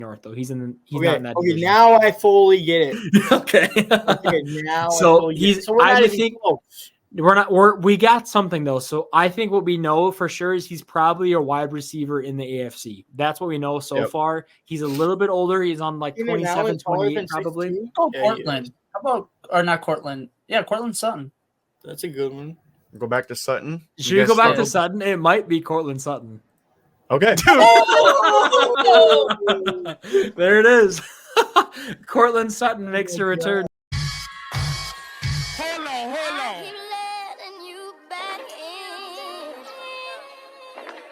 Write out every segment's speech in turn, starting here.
North though. He's not in that division. Now I fully get it. Okay. Now so I he's. so we're I not would even think close. we got something though. So I think what we know for sure is he's probably a wide receiver in the AFC. That's what we know so far. He's a little bit older. He's on like 27, 28 probably. Cortland. How about or not Cortland? Yeah, Cortland Sutton. That's a good one. Go back to Sutton. Should we go back to Sutton? It might be Cortland Sutton. Okay. There it is. Cortland Sutton makes a return. Hold on.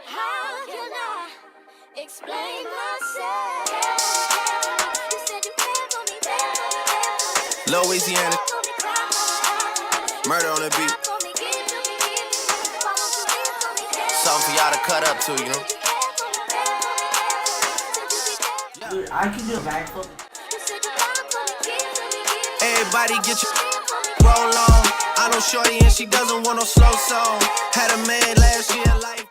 How can I explain myself? You said you cared for me, Louisiana. Murder on the beat. Something for y'all to cut up to, you know? Dude, I can do a backflip. Everybody get your roll on. I know shorty and she doesn't want no slow song. Had a man last year life.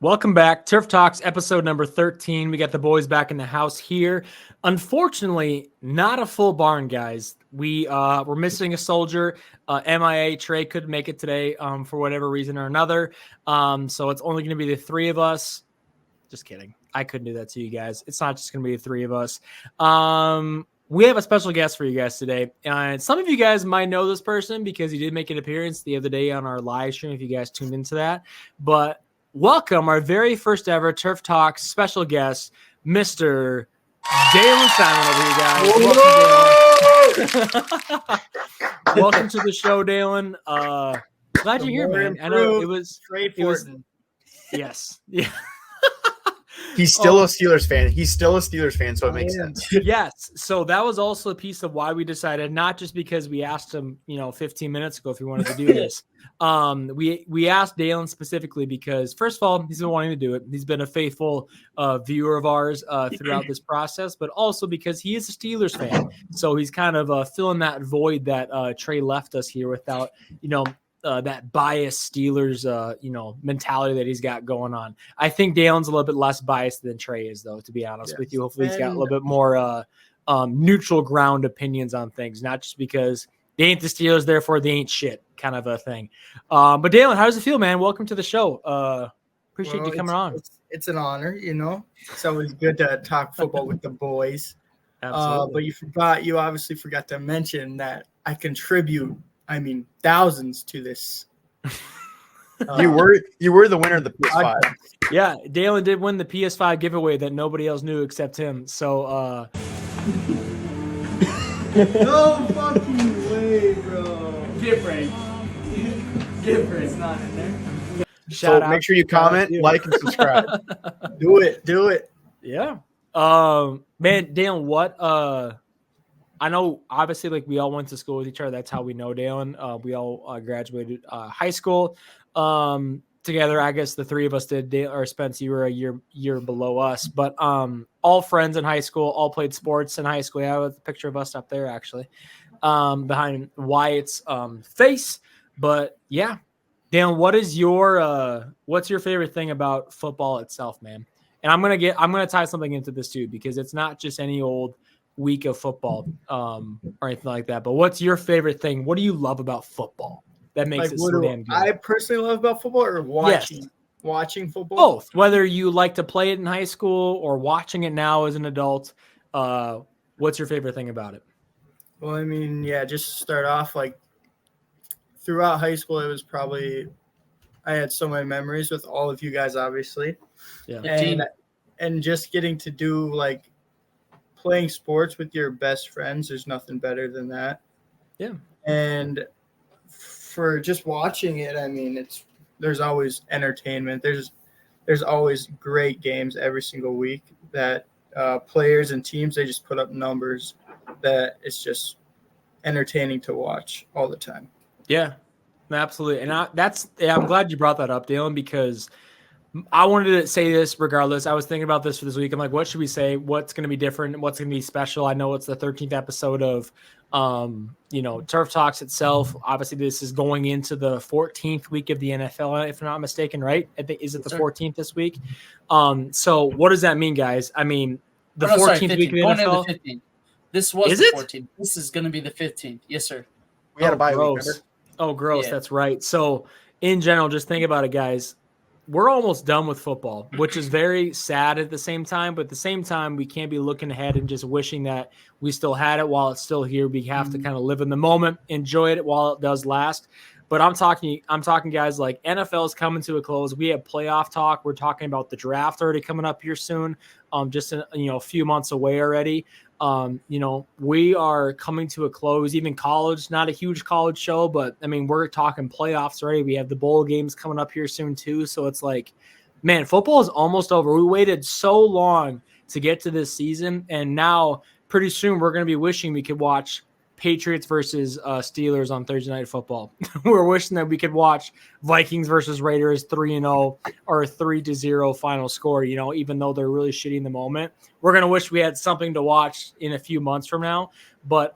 Welcome back. Turf Talks, episode number 13. We got the boys back in the house here. Unfortunately, not a full barn, guys. We're missing a soldier. MIA Trey couldn't make it today for whatever reason or another. So it's only going to be the three of us. Just kidding. I couldn't do that to you guys. It's not just going to be the three of us. We have a special guest for you guys today. And some of you guys might know this person because he did make an appearance the other day on our live stream if you guys tuned into that. But welcome our very first ever Turf Talks special guest, Mr. Dalen Simon over here, guys. Welcome to the show, Dalen. Glad you're here, man. I know it was. Yes. Yeah. He's still a Steelers fan. So it makes sense. Yes. So that was also a piece of why we decided, not just because we asked him, 15 minutes ago if he wanted to do this. We asked Dalen specifically because, first of all, he's been wanting to do it. He's been a faithful viewer of ours throughout this process, but also because he is a Steelers fan. So he's kind of filling that void that Trey left us here without, that biased Steelers, mentality that he's got going on. I think Dalen's a little bit less biased than Trey is, though, to be honest with you. Hopefully he's got a little bit more neutral ground opinions on things, not just because they ain't the Steelers, therefore they ain't shit kind of a thing. But Dalen, how does it feel, man? Welcome to the show. Appreciate you coming on. It's an honor, It's always good to talk football with the boys. Absolutely. But you obviously forgot to mention that I contribute thousands to this. You were the winner of the PS5. Yeah, Dalen did win the PS5 giveaway that nobody else knew except him. So no fucking way, bro. Different. Not in there. Shout out. Make sure you comment, like, and subscribe. Do it. Yeah. Man, Dalen, what I know obviously we all went to school with each other. That's how we know Dalen. We all graduated high school together. I guess the three of us did. Or Spence, you were a year below us, but all friends in high school, all played sports in high school. Yeah, with a picture of us up there actually behind Wyatt's face. But yeah, Dalen, what's your favorite thing about football itself, man? And I'm gonna tie something into this too because it's not just any old week of football or anything like that. But what's your favorite thing? What do you love about football that makes it so damn good? I personally love about football or watching? Yes. Watching football? Both. Whether you like to play it in high school or watching it now as an adult, what's your favorite thing about it? Well, just to start off, throughout high school, it was probably I had so many memories with all of you guys, obviously. Yeah. And just getting to do playing sports with your best friends, there's nothing better than that. Yeah. And for just watching it, there's always entertainment. There's always great games every single week that players and teams, they just put up numbers that it's just entertaining to watch all the time. Yeah, absolutely. And I'm glad you brought that up, Dalen, because I wanted to say this regardless. I was thinking about this for this week. I'm like, what should we say? What's going to be different? What's going to be special? I know it's the 13th episode of, Turf Talks itself. Obviously, this is going into the 14th week of the NFL, if I'm not mistaken, right? I think, is it the 14th this week? So what does that mean, guys? The Oh, no, sorry, 14th week of 15th. Going into NFL. the 15th. This was Is the it? 14th. This is going to be the 15th. Yes, sir. We had a bye week, gross. remember? Oh, gross. Yeah. That's right. So, in general, just think about it, guys. We're almost done with football, which is very sad at the same time. But at the same time, we can't be looking ahead and just wishing that we still had it while it's still here. We have to kind of live in the moment, enjoy it while it does last. But I'm talking, guys, like NFL is coming to a close. We have playoff talk. We're talking about the draft already coming up here soon. Just a few months away already. We are coming to a close. Even college, not a huge college show, but I mean, we're talking playoffs already. We have the bowl games coming up here soon too. So it's like, man, football is almost over. We waited so long to get to this season, and now pretty soon we're going to be wishing we could watch Patriots versus Steelers on Thursday Night Football. We're wishing that we could watch Vikings versus Raiders 3-0 or 3-0 final score, even though they're really shitty in the moment. We're going to wish we had something to watch in a few months from now. But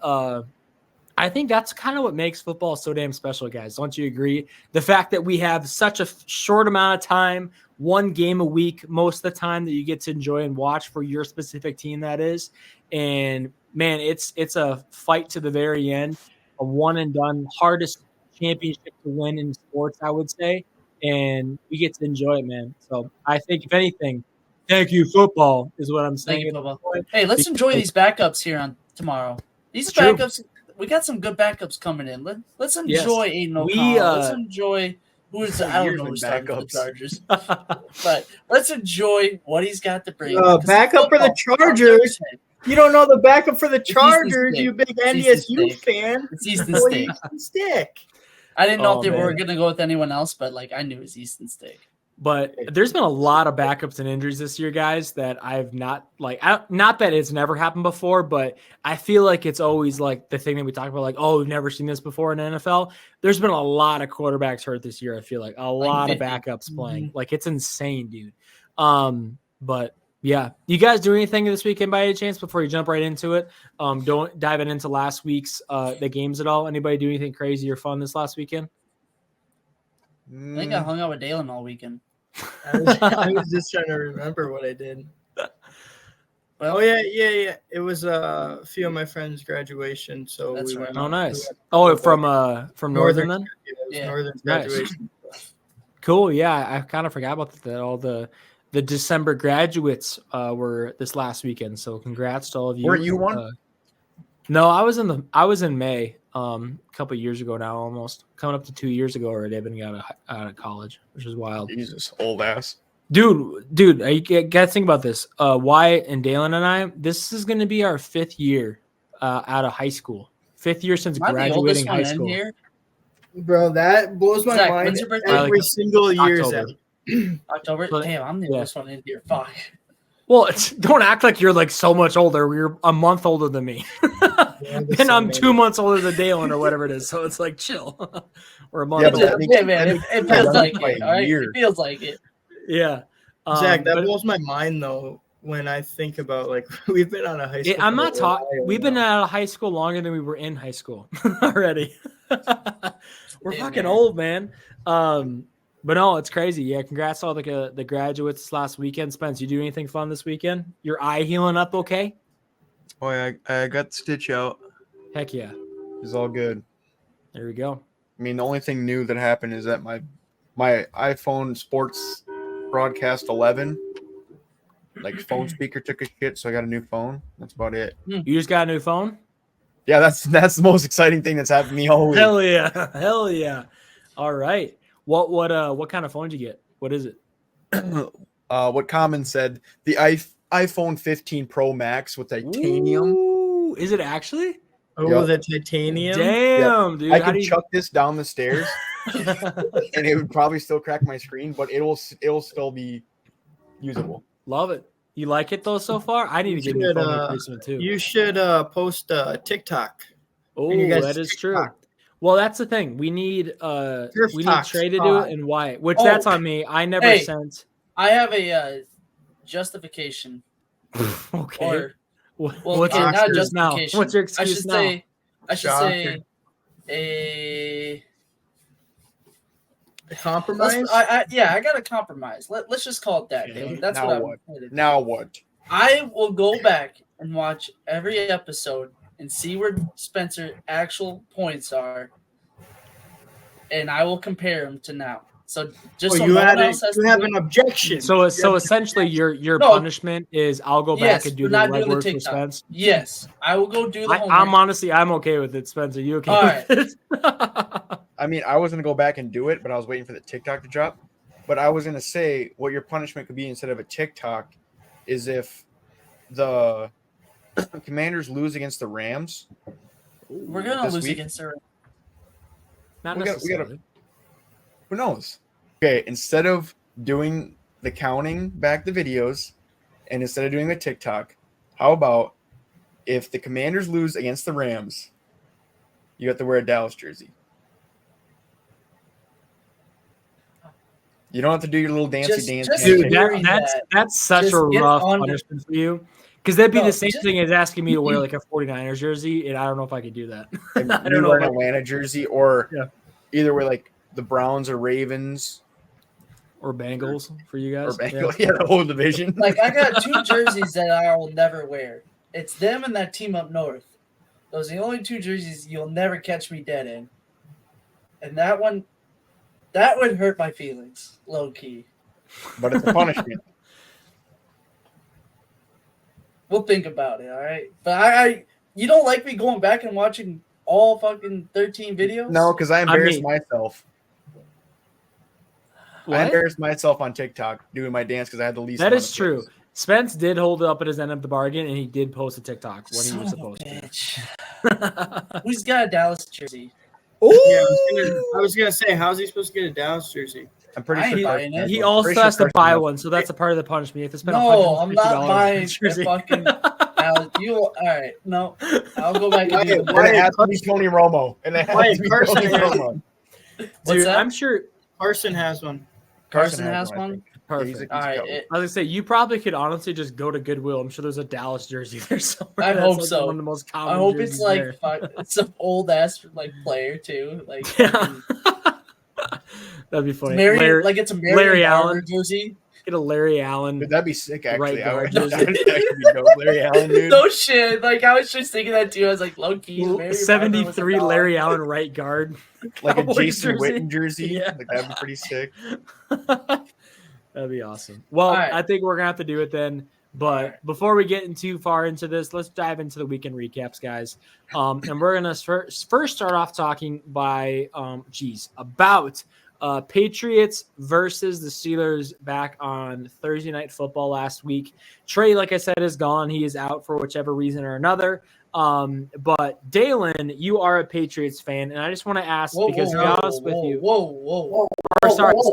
I think that's kind of what makes football so damn special, guys. Don't you agree? The fact that we have such a short amount of time, one game a week, most of the time that you get to enjoy and watch for your specific team, that is. And man, it's a fight to the very end, a one and done, hardest championship to win in sports, I would say. And we get to enjoy it, man. So I think, if anything, thank you, football, is what I'm saying. Thank you, football. Hey, let's enjoy these backups here on tomorrow. These True. backups, we got some good backups coming in. Let's enjoy Aiden O'Connell. Let's enjoy who is I don't know who's starting for the Chargers, but let's enjoy what he's got to bring. Backup for the Chargers. You don't know the backup for the Chargers, you big NDSU fan. It's Easton Boy, Stick. Easton Stick. I didn't know if they man. were going to go with anyone else, but I knew it was Easton Stick. But there's been a lot of backups and injuries this year, guys, that I've not not that it's never happened before, but I feel like it's always like the thing that we talk about, like, oh, we've never seen this before in the NFL. There's been a lot of quarterbacks hurt this year. I feel like a lot of backups playing. Like, it's insane, dude. But yeah, you guys do anything this weekend by any chance before you jump right into it? Don't dive into last week's the games at all. Anybody do anything crazy or fun this last weekend? I think I hung out with Dalen all weekend. I was just trying to remember what I did. Well, yeah. It was a few of my friends' graduation, so That's we right. went. Oh, nice. Oh, from Northern then? Yeah, Northern Nice. graduation. Cool. Yeah, I kind of forgot about that. All the December graduates were this last weekend. So congrats to all of you. Weren't you one? No, I was in May. A couple of years ago now, almost coming up to 2 years ago already. I've been out of college, which is wild. Jesus, old ass. Dude, you gotta think about this. Wyatt and Dalen and I, this is going to be our 5th year out of high school. 5th year since Am I the graduating oldest high one school. in here? Bro, that blows my Zach, mind when's your birthday? every single year. October. Zach. October? But- Damn, I'm the oldest one in here. Fuck. Well, don't act like you're like so much older. You're a month older than me. And I'm 2 months older than Dalen or whatever it is. So it's like chill. Or a month. Yeah, but older. that makes- It feels like by it. a All right? year. It feels like it. Yeah. Zach, that but- blows my mind though when I think about like we've been on a high school. I'm for not a talking. while We've been now. out of high school longer than we were in high school already. We're Hey, fucking man. old, man. But no, it's crazy. Yeah, congrats to all the graduates last weekend. Spence, you do anything fun this weekend? Your eye healing up okay? Oh, yeah, I got the stitch out. Heck yeah. It's all good. There we go. I mean, the only thing new that happened is that my iPhone Sports Broadcast 11, like phone speaker took a shit, so I got a new phone. That's about it. You just got a new phone? Yeah, that's the most exciting thing that's happened to me all week. Hell yeah. Hell yeah. All right. What kind of phone did you get? What is it? What Common said, the iPhone 15 Pro Max with titanium. Ooh, is it actually? Oh, Yep. the titanium. Damn, dude. I How can do you... chuck this down the stairs and it would probably still crack my screen, but it'll still be usable. Love it. You like it though so far? I need to get a new phone replacement too. You should post TikTok. Oh, you guys that is true. TikTok. Well, that's the thing. We need Talks Trey to do pod. it and Wyatt, which Oh. that's on me. I never Hey. sent. I have a justification. Okay. Or What's well, your not excuse now? justification. What's your I excuse should now? say. I should Shocker. say a. Compromise. I got a compromise. Let's just call it that. Okay. Dave. That's Now what what? I'm. Now what? I will go back and watch every episode and see where Spencer's actual points are, and I will compare them to now. So just so you no have one else has to an do it. objection. So essentially, your No. punishment is I'll go back Yes, and do we're the not doing the legwork for TikTok. Spence. Yes, I will go do the homework. I'm honestly, I'm okay with it, Spencer. You okay All with it? I mean, I was gonna go back and do it, but I was waiting for the TikTok to drop. But I was gonna say what your punishment could be instead of a TikTok is if the Commanders lose against the Rams. We're gonna this lose week? against her. Not We gotta- necessarily. Who knows? Okay, instead of doing the counting back the videos, and instead of doing the TikTok, how about if the Commanders lose against the Rams, you have to wear a Dallas jersey. You don't have to do your little dancey dance. just Dude, hearing That's such Just a get rough on to- punishment for you. Because that'd be No, the same just- thing as asking me to wear like a 49ers jersey, and I don't know if I could do that. And I you don't know. wear If an I, Atlanta jersey, or Yeah. either wear like the Browns or Ravens or Bengals for you or guys. Bengals. Yeah, the whole division. Like I got 2 jerseys that I will never wear. It's them and that team up north. Those are the only 2 jerseys you'll never catch me dead in. And that one, that would hurt my feelings, low key. But it's a punishment. We'll think about it, all right? But I you don't like me going back and watching all fucking 13 videos? No, because I embarrassed mean- myself. I What? embarrassed myself on TikTok doing my dance because I had the least. That amount is of true. plays. Spence did hold it up at his end of the bargain, and he did post a TikTok when he Son was of a supposed to. bitch. Who's got a Dallas jersey? Yeah, I was gonna say, how's he supposed to get a Dallas jersey? I'm pretty I sure. ain't Carson buying it. has He one. also Pretty sure has to Carson buy has one, so that's a part of the punishment. You have to spend No, I'm not $150 buying on a a jersey. fucking Dallas. You all right? No, I'll go back and do Why- the And it has to be Tony Romo. And it Why has to be Carson Tony has- Romo. What's Dude, that? I'm sure. Carson has one. Carson has I one? think. Perfect. He's All right. covered. I was gonna say you probably could honestly just go to Goodwill. I'm sure there's a Dallas jersey there somewhere. I That's, hope like, so. One of the most common. I hope it's jerseys like there. it's some old ass like player too. Like Yeah. That'd be funny. Larry, like it's a Larry Larry Allen. Allen jersey. Get a Larry Allen. Dude, that'd be sick, actually. Right I would guard that would actually be dope. Larry Allen, dude. No shit. Like I was just thinking that too. I was like, low key. Larry Allen was a 73 dog. Larry Allen right guard. Like a Cowboys Jason jersey. Witten jersey. Yeah. Like, that'd be pretty sick. That'd be awesome. Well, All right. I think we're gonna have to do it then. But right. before we get too far into this, let's dive into the weekend recaps, guys. And we're gonna first start off talking about Patriots versus the Steelers back on Thursday Night Football last week. Trey, like I said, is gone. He is out for whichever reason or another. But Dalen, you are a Patriots fan, and I just want to ask because to be honest with you, Whoa. or sorry, Whoa.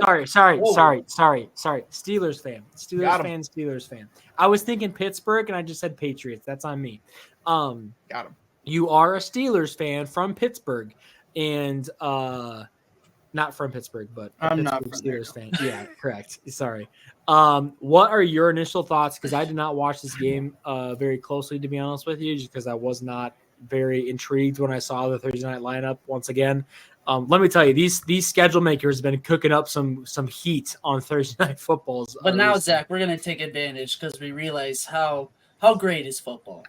Steelers fan. Got him. Steelers fan. I was thinking Pittsburgh, and I just said Patriots. That's on me. Got him. You are a Steelers fan from Pittsburgh, and not from Pittsburgh, but a I'm not Pittsburgh from there, Steelers fan. Yeah, correct. Sorry. What are your initial thoughts? Because I did not watch this game very closely, to be honest with you, just because I was not very intrigued when I saw the Thursday night lineup once again. Let me tell you, these schedule makers have been cooking up some heat on Thursday night footballs. But now, recently. Zach, we're gonna take advantage because we realize how great is football.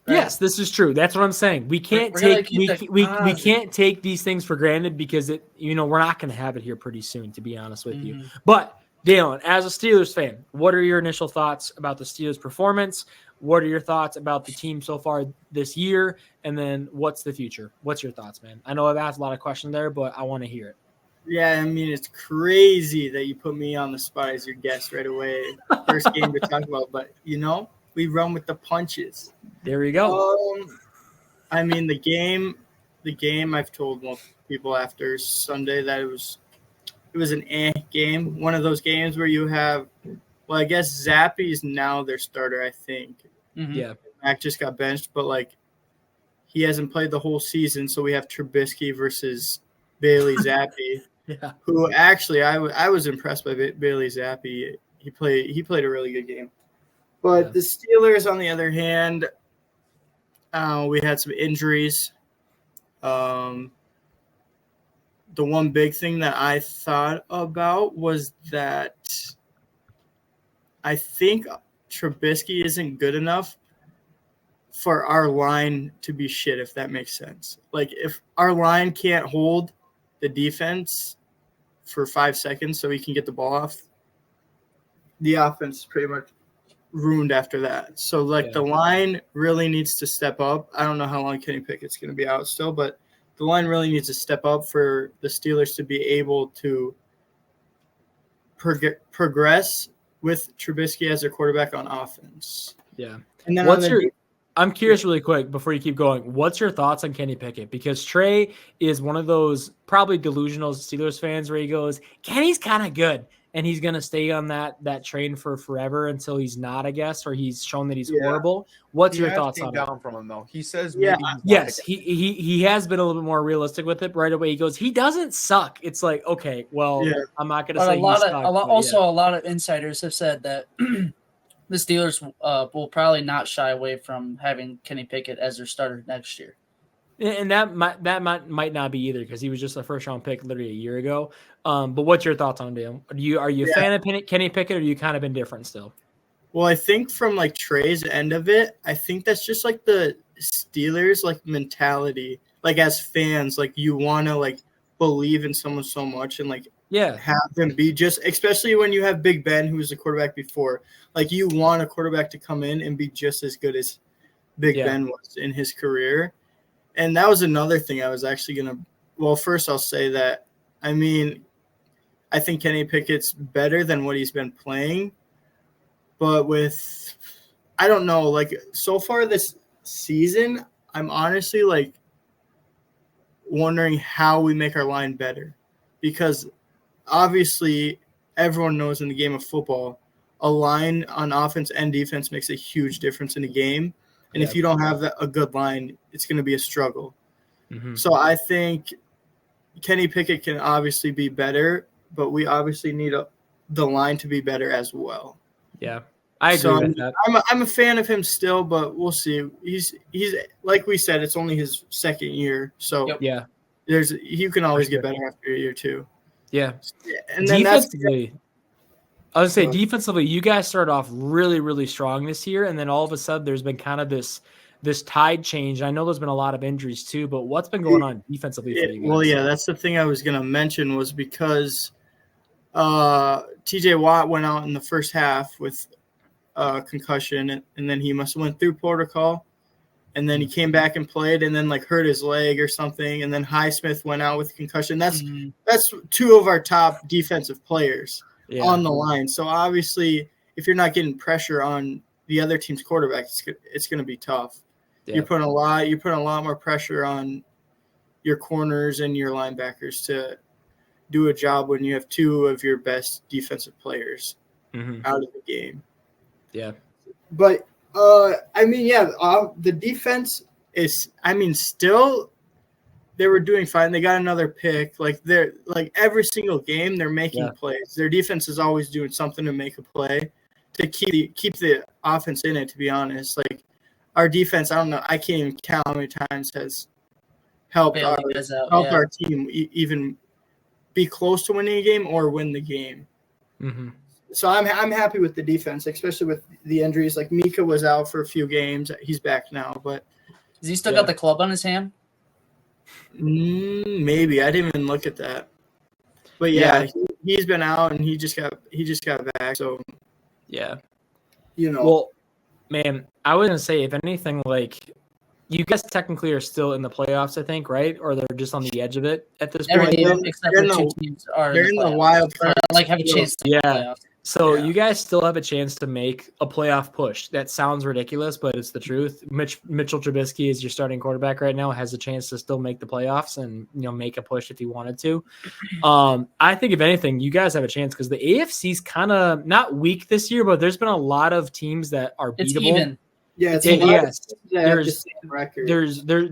Right? Yes, this is true. That's what I'm saying. We can't We're gonna take keep we the we can't take these things for granted because we're not going to have it here pretty soon, to be honest with you. Mhm. But Dalen, as a Steelers fan, what are your initial thoughts about the Steelers' performance? What are your thoughts about the team so far this year? And then what's the future? What's your thoughts, man? I know I've asked a lot of questions there, but I want to hear it. Yeah, I mean, it's crazy that you put me on the spot as your guest right away. First game to talk about, but we run with the punches. There we go. I mean, the game. I've told most people after Sunday that it was an game. One of those games where you have, well, I guess Zappy is now their starter. I think Mhm. Yeah. Mac just got benched, but he hasn't played the whole season, so we have Trubisky versus Bailey Zappi. Yeah. Who actually I was impressed by Bailey Zappi. He played a really good game. But Yeah. the Steelers, on the other hand, we had some injuries. The one big thing that I thought about was that I think Trubisky isn't good enough for our line to be shit, if that makes sense. Like, if our line can't hold the defense for 5 seconds so he can get the ball off, the offense is pretty much ruined after that. So, like, the line really needs to step up. I don't know how long Kenny Pickett's going to be out still, but the line really needs to step up for the Steelers to be able to progress with Trubisky as their quarterback on offense. Yeah. And then I'm curious really quick before you keep going. What's your thoughts on Kenny Pickett? Because Trey is one of those probably delusional Steelers fans where he goes, Kenny's kind of good. And he's going to stay on that train for forever until he's not, I guess, or he's shown that he's horrible. What's your thoughts on down it? from him, though. He says Yes, he has been a little bit more realistic with it. Right away, he goes, he doesn't suck. It's like, okay, well, I'm not going to say he sucks. A lot of insiders have said that the Steelers will probably not shy away from having Kenny Pickett as their starter next year. And that might not be either because he was just a first-round pick literally a year ago. But what's your thoughts on him? Are you a fan of Kenny Pickett, or are you kind of indifferent still? Well, I think from like Trey's end of it, I think that's just like the Steelers like mentality. Like as fans, like you want to like believe in someone so much and like have them be just, especially when you have Big Ben, who was the quarterback before. Like you want a quarterback to come in and be just as good as Big Ben was in his career. And that was another thing I was actually going to – well, first I'll say that, I mean, I think Kenny Pickett's better than what he's been playing. But with – I don't know. Like, so far this season, I'm honestly, like, wondering how we make our line better. Because obviously everyone knows in the game of football, a line on offense and defense makes a huge difference in a game. And if you don't have a good line, it's going to be a struggle. Mm-hmm. So I think Kenny Pickett can obviously be better, but we obviously need the line to be better as well. Yeah, I agree with that. I'm a fan of him still, but we'll see. He's like we said, it's only his second year, so you can always get better after a year too. Yeah, and then defensively. I was going to say, defensively, you guys started off really, really strong this year, and then all of a sudden there's been kind of this tide change. I know there's been a lot of injuries too, but what's been going on defensively for you guys? Well, yeah, that's the thing I was going to mention was because TJ Watt went out in the first half with concussion, and then he must have went through protocol, and then he came back and played and then like hurt his leg or something, and then Highsmith went out with concussion. That's two of our top defensive players. On the line. So obviously, if you're not getting pressure on the other team's quarterback, it's going to be tough. Yeah. You're putting a lot more pressure on your corners and your linebackers to do a job when you have two of your best defensive players out of the game. Yeah. But I mean, the defense is, I mean, still they were doing fine. They got another pick. Like they're like every single game they're making plays. Their defense is always doing something to make a play to keep the offense in it, to be honest. Like our defense, I don't know, I can't even count how many times has helped our team even be close to winning a game or win the game. Mm-hmm. So I'm happy with the defense, especially with the injuries. Like Mika was out for a few games. He's back now, but has he still got the club on his hand? Maybe I didn't even look at that, but he's been out and he just got back. So well, man, I was gonna say if anything, like you guys technically are still in the playoffs, I think, right? Or they're just on the edge of it at this point. Except for two teams are in the wild card. Like have a chance to playoffs. So you guys still have a chance to make a playoff push. That sounds ridiculous, but it's the truth. Mitchell Trubisky is your starting quarterback right now, has a chance to still make the playoffs and make a push if he wanted to. I think if anything, you guys have a chance because the AFC's kind of not weak this year, but there's been a lot of teams that are beatable. It's even. Yeah,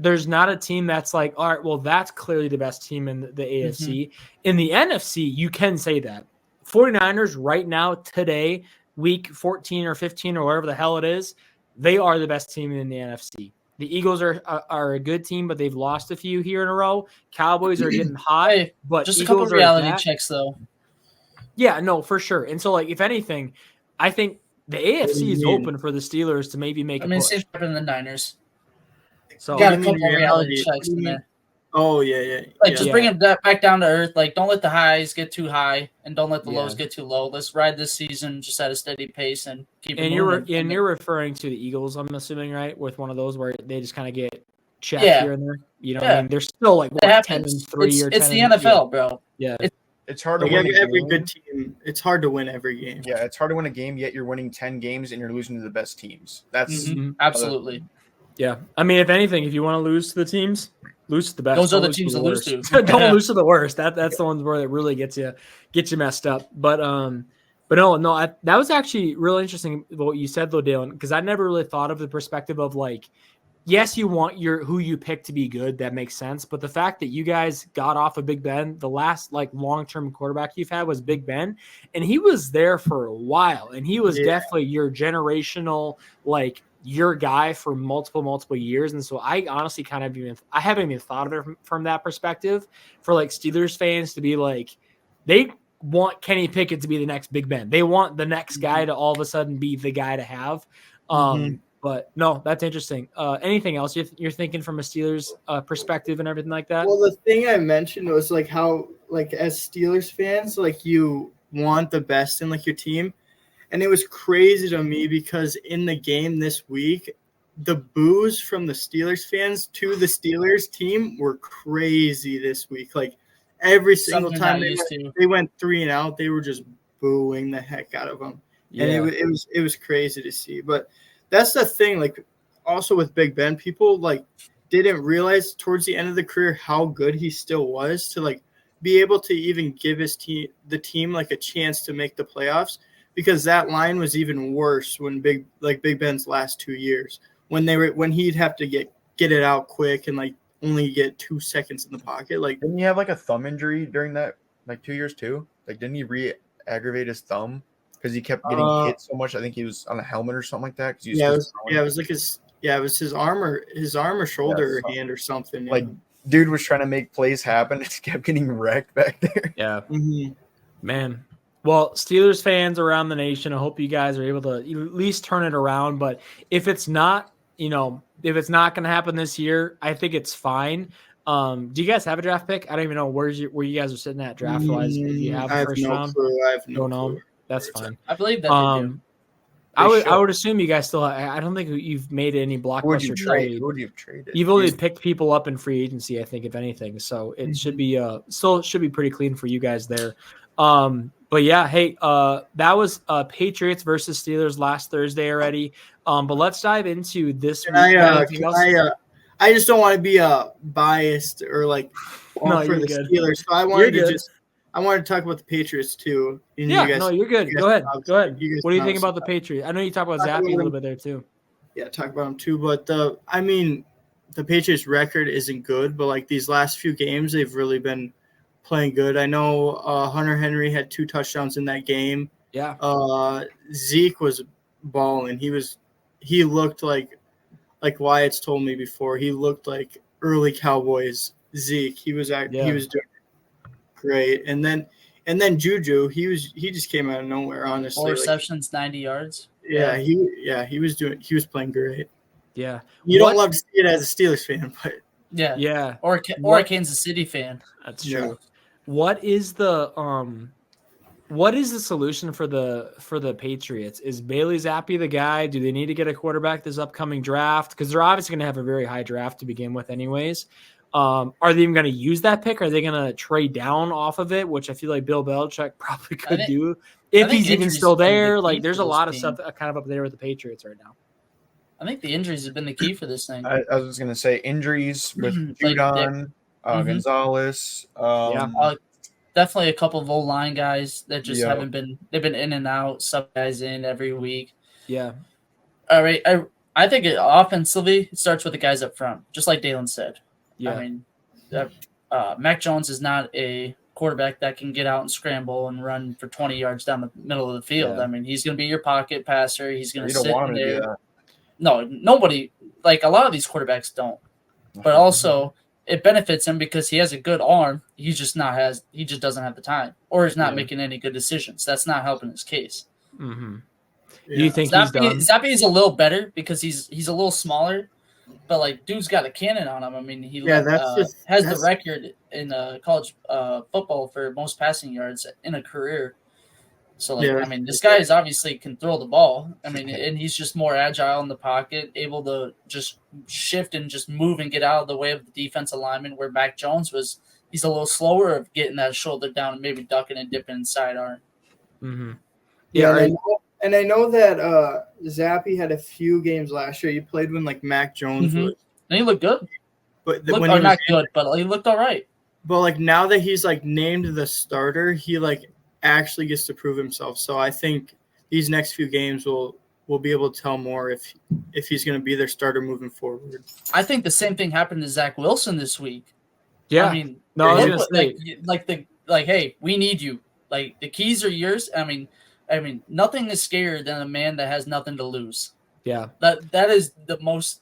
there's not a team that's like, all right, well, that's clearly the best team in the AFC. In the NFC, you can say that. 49ers right now, today, week 14 or 15 or whatever the hell it is, they are the best team in the NFC. The Eagles are a good team, but they've lost a few here in a row. Cowboys are getting hot, but just Eagles a couple reality checks, though. Yeah, no, for sure. And so, like, if anything, I think the AFC is do you mean? open for the Steelers to maybe make I a mean, push. same happened in the Niners. So Got a do you mean couple of reality reality? checks What do in you mean? there. Oh yeah. Like, just Yeah. bring it back down to earth. Like, don't let the highs get too high, and don't let the Yeah. lows get too low. Let's ride this season just at a steady pace and keep it and moving. you're referring to the Eagles, I'm assuming, right? With one of those where they just kind of get checked Yeah. here and there. You know what Yeah. I mean? They're still like It what, 10 happens. and 3 or 10 It's the and, NFL, bro. Yeah. It's hard to Like win every a game. good team, it's hard to win every game. Yeah, it's hard to win a game, yet you're winning 10 games and you're losing to the best teams. That's Mhm. Absolutely. Yeah. I mean, if anything, if you want to lose to the teams, lose to the best. Those are Don't the lose teams the to lose worst. to. Don't Yeah. lose to the worst. That's the ones where it really gets you messed up. But no, that was actually really interesting what you said though, Dalen, because I never really thought of the perspective of like, yes, you want who you pick to be good. That makes sense. But the fact that you guys got off of Big Ben, the last like long-term quarterback you've had was Big Ben, and he was there for a while, and he was definitely your generational, like your guy for multiple years. And so I honestly I haven't even thought of it from that perspective for like Steelers fans to be like, they want Kenny Pickett to be the next Big Ben. They want the next guy to all of a sudden be the guy to have. But no, that's interesting. Anything else you're thinking from a Steelers perspective and everything like that? Well, the thing I mentioned was like how, like, as Steelers fans, like you want the best in like your team, and it was crazy to me because in the game this week, the boos from the Steelers fans to the Steelers team were crazy this week. Like every single Something time not used to. they went 3 and out, they were just booing the heck out of them, and it was crazy to see. But that's the thing. Like also with Big Ben, people like didn't realize towards the end of the career how good he still was to like be able to even give the team like a chance to make the playoffs, because that line was even worse when Big Ben's last 2 years when he'd have to get it out quick and like only get 2 seconds in the pocket. Like, didn't he have like a thumb injury during that like 2 years too? Like, didn't he re-aggravate his thumb because he kept getting hit so much? I think he was on a helmet or something like that. it was like it was his arm or shoulder or hand or something. Like, dude was trying to make plays happen and kept getting wrecked back there. Yeah. Man. Well, Steelers fans around the nation, I hope you guys are able to at least turn it around. But if it's not, if it's not going to happen this year, I think it's fine. Do you guys have a draft pick? I don't even know where you guys are sitting at draft wise. If you have a first round, I have no clue. That's fine. I believe that they do. I would assume you guys still. I don't think you've made any blockbuster trade. Who would you have traded? You've only picked people up in free agency, I think, if anything. So it should be should be pretty clean for you guys there. But yeah, hey, that was Patriots versus Steelers last Thursday already. But let's dive into this week. I just don't want to be biased or like for the good. Steelers. So I wanted to talk about the Patriots too. And Yeah, you guys, you're good. Go ahead. Go ahead. What do you think about the Patriots? Patriots? I know you talked about Zappy a little bit there too. Yeah, talk about them too. But the Patriots record isn't good, but like these last few games, they've really been playing good. I know Hunter Henry had 2 touchdowns in that game. Yeah. Zeke was balling. He looked like Wyatt's told me before. He looked like early Cowboys Zeke. He was doing great. And then Juju, he just came out of nowhere, honestly. 4 receptions, 90 yards. Yeah, he was playing great. Yeah. You don't love to see it as a Steelers fan, but Yeah. Yeah. Or a Kansas City fan. That's true. What is the solution for the Patriots? Is Bailey Zappi the guy? Do they need to get a quarterback this upcoming draft? Because they're obviously going to have a very high draft to begin with anyways. Are they even going to use that pick? Are they going to trade down off of it, which I feel like Bill Belichick probably could do if he's even still there? Like, there's a lot of stuff kind of up there with the Patriots right now. I think the injuries have been the key for this thing. I was going to say injuries with Judon, Gonzalez. Definitely a couple of O-line guys that just haven't been – they've been in and out, sub guys in every week. Yeah. All right. I think offensively, it starts with the guys up front, just like Dalen said. Yeah. I mean, Mac Jones is not a quarterback that can get out and scramble and run for 20 yards down the middle of the field. Yeah. I mean, he's going to be your pocket passer. He's going to sit want in him to there. do that. No, nobody – like a lot of these quarterbacks don't. But also – it benefits him because he has a good arm. He just doesn't have the time, or he's not making any good decisions. That's not helping his case. Mm-hmm. You think he's done? Zappy is a little better because he's a little smaller, but like dude's got a cannon on him. I mean, he has the record in college football for most passing yards in a career. So like, I mean, this guy is obviously can throw the ball. I mean, and he's just more agile in the pocket, able to just shift and just move and get out of the way of the defensive lineman. Where Mac Jones he's a little slower of getting that shoulder down and maybe ducking and dipping inside arm. Mm-hmm. Yeah, and I know that Zappy had a few games last year. He played when like Mac Jones was, and he looked good. But But he looked all right. But like now that he's like named the starter, he like actually gets to prove himself. So I think these next few games we'll be able to tell more if he's going to be their starter moving forward. I think the same thing happened to Zach Wilson this week. Yeah, I mean, no, I was gonna say hey, we need you. Like the keys are yours. I mean, nothing is scarier than a man that has nothing to lose. Yeah, that is the most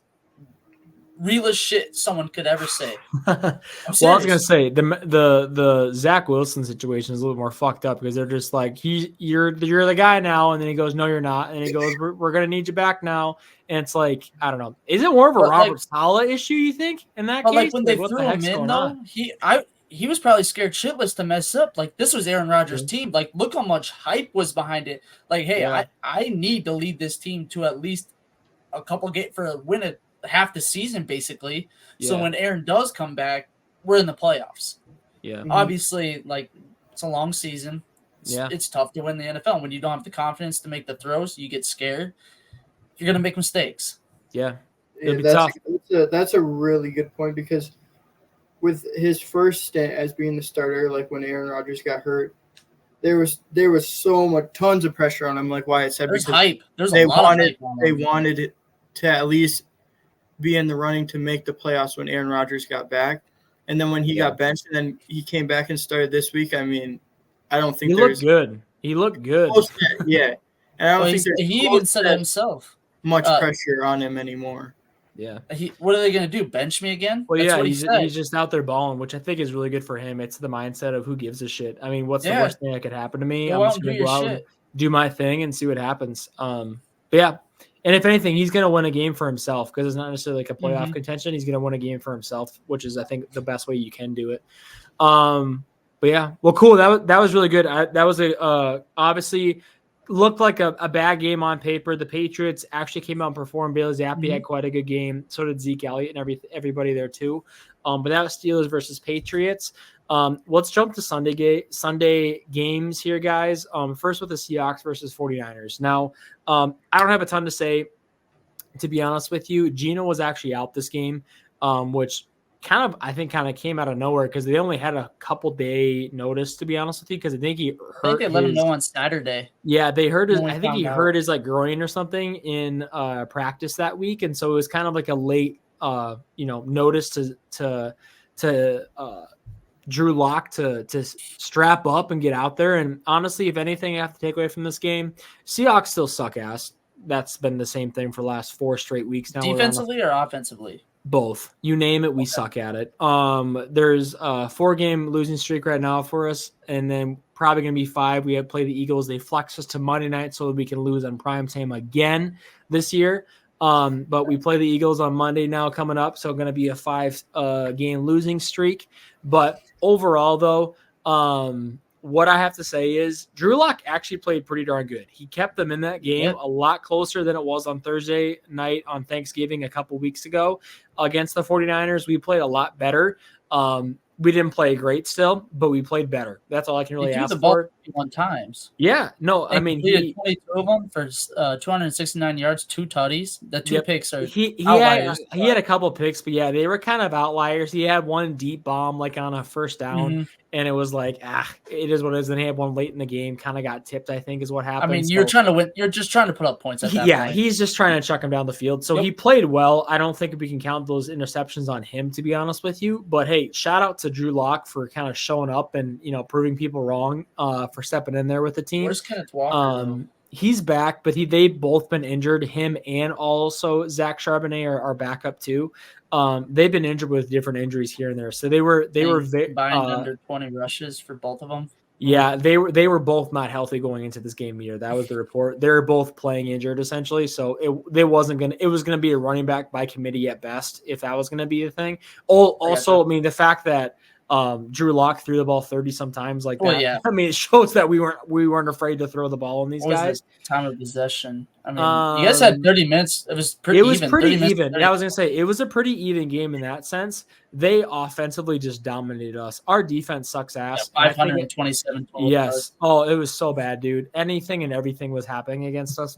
realest shit someone could ever say. Well, I was gonna say the Zach Wilson situation is a little more fucked up because they're just like you're the guy now, and then he goes, no, you're not, and he goes, we're gonna need you back now, and it's like I don't know, is it more of a Robert Saleh issue you think in that case? Like when they threw him in though, he was probably scared shitless to mess up. Like this was Aaron Rodgers' team. Like look how much hype was behind it. Like hey, I need to lead this team to at least a couple for a win at half the season basically. So when Aaron does come back, we're in the playoffs. Yeah. Obviously, like it's a long season. It's tough to win the NFL. When you don't have the confidence to make the throws, you get scared. You're gonna make mistakes. Yeah. It'll be tough. That's a really good point because with his first stint as being the starter, like when Aaron Rodgers got hurt, there was tons of pressure on him, like Wyatt said. There's hype. There's a lot of hype on him. They wanted it to at least be in the running to make the playoffs when Aaron Rodgers got back. And then when he got benched and then he came back and started this week, I mean, I don't think he looked good. He looked good. Yeah. And I don't think he even said it himself. Much pressure on him anymore. Yeah. What are they going to do? Bench me again? Well, yeah, he's just out there balling, which I think is really good for him. It's the mindset of who gives a shit. I mean, what's the worst thing that could happen to me? I'm just going to go out and do my thing and see what happens. But yeah. And if anything, he's going to win a game for himself because it's not necessarily like a playoff contention. He's going to win a game for himself, which is, I think, the best way you can do it. But yeah, well, cool. That was really good. That was obviously looked like a bad game on paper. The Patriots actually came out and performed. Bailey Zappi had quite a good game. So did Zeke Elliott and everybody there too. But that was Steelers versus Patriots. Let's jump to Sunday games here, guys. First with the Seahawks versus 49ers. Now, I don't have a ton to say, to be honest with you. Geno was actually out this game, which I think came out of nowhere because they only had a couple day notice, to be honest with you, because I think he hurt. I think they let him know on Saturday. Yeah, they heard his. I think he hurt his like groin or something in practice that week, and so it was kind of like a late, notice to Drew Lock to strap up and get out there. And honestly, if anything, I have to take away from this game, Seahawks still suck ass. That's been the same thing for the last 4 straight weeks now. Defensively or offensively? Both. You name it, we suck at it. There's a 4-game losing streak right now for us, and then probably going to be 5. We have played the Eagles. They flex us to Monday night so that we can lose on prime time again this year. But we play the Eagles on Monday now coming up, so going to be a 5-game losing streak. But overall, though, what I have to say is Drew Lock actually played pretty darn good. He kept them in that game a lot closer than it was on Thursday night on Thanksgiving a couple weeks ago against the 49ers. We played a lot better. We didn't play great still, but we played better. That's all I can really ask for. 1 times. Yeah, no, I mean, he 22 of them for 269 yards, 2 tutties. The 2 picks are he had a couple picks, but yeah, they were kind of outliers. He had one deep bomb like on a first down, and it was like, it is what it is. Then he had one late in the game, kind of got tipped, I think is what happened. I mean, you're trying to win. You're just trying to put up points at that point. He's just trying to chuck him down the field. So he played well. I don't think we can count those interceptions on him, to be honest with you. But hey, shout out to Drew Lock for kind of showing up and proving people wrong for stepping in there with the team. Where's Kenneth Walker? He's back, but they've both been injured. Him and also Zach Charbonnet are back up too. They've been injured with different injuries here and there. So they were combined under 20 rushes for both of them. Yeah, they were both not healthy going into this game either. That was the report. They were both playing injured essentially, so it was gonna be a running back by committee at best if that was gonna be the thing. Also, I mean the fact that Drew Lock threw the ball 30 sometimes like that. Well, yeah. I mean, it shows that we weren't afraid to throw the ball on these What was guys. the time of possession? I mean, you guys had 30 minutes. It was pretty even. Pretty 30 minutes even. 30. Yeah, I was gonna say it was a pretty even game in that sense. They offensively just dominated us. Our defense sucks ass. Yeah, 527 total. Yes. Oh, it was so bad, dude. Anything and everything was happening against us,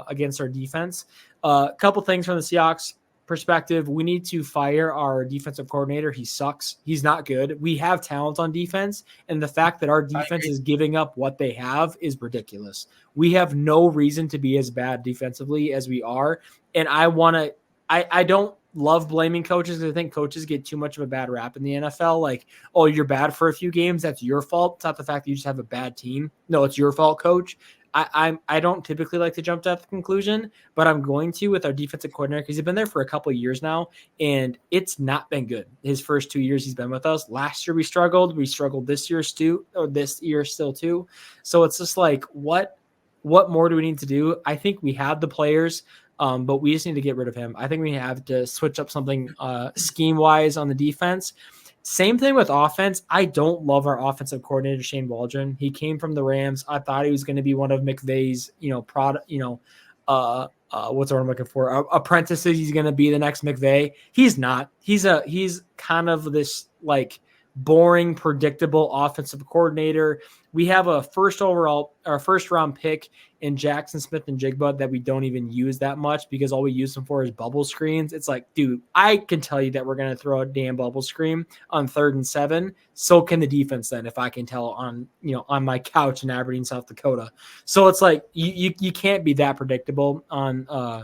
against our defense. A couple things from the Seahawks perspective. We need to fire our defensive coordinator. He sucks. He's not good. We have talent on defense, and the fact that our defense is giving up what they have is ridiculous. We have no reason to be as bad defensively as we are, and I don't love blaming coaches because I think coaches get too much of a bad rap in the NFL. Like, oh, you're bad for a few games. That's your fault. It's not the fact that you just have a bad team. No, it's your fault, coach. I don't typically like to jump to that conclusion, but I'm going to with our defensive coordinator because he's been there for a couple of years now, and it's not been good. His first 2 years he's been with us. Last year we struggled. We struggled this year still too. So it's just like, what more do we need to do? I think we have the players. But we just need to get rid of him. I think we have to switch up something scheme-wise on the defense. Same thing with offense. I don't love our offensive coordinator, Shane Waldron. He came from the Rams. I thought he was going to be one of McVay's, what's the word I'm looking for? Apprentices. He's going to be the next McVay. He's not. He's kind of this like boring, predictable offensive coordinator. We have a first round pick in Jackson Smith-Njigba that we don't even use that much because all we use them for is bubble screens. It's like, dude, I can tell you that we're going to throw a damn bubble screen on 3rd and 7. So can the defense then, if I can tell on my couch in Aberdeen, South Dakota. So it's like, you can't be that predictable on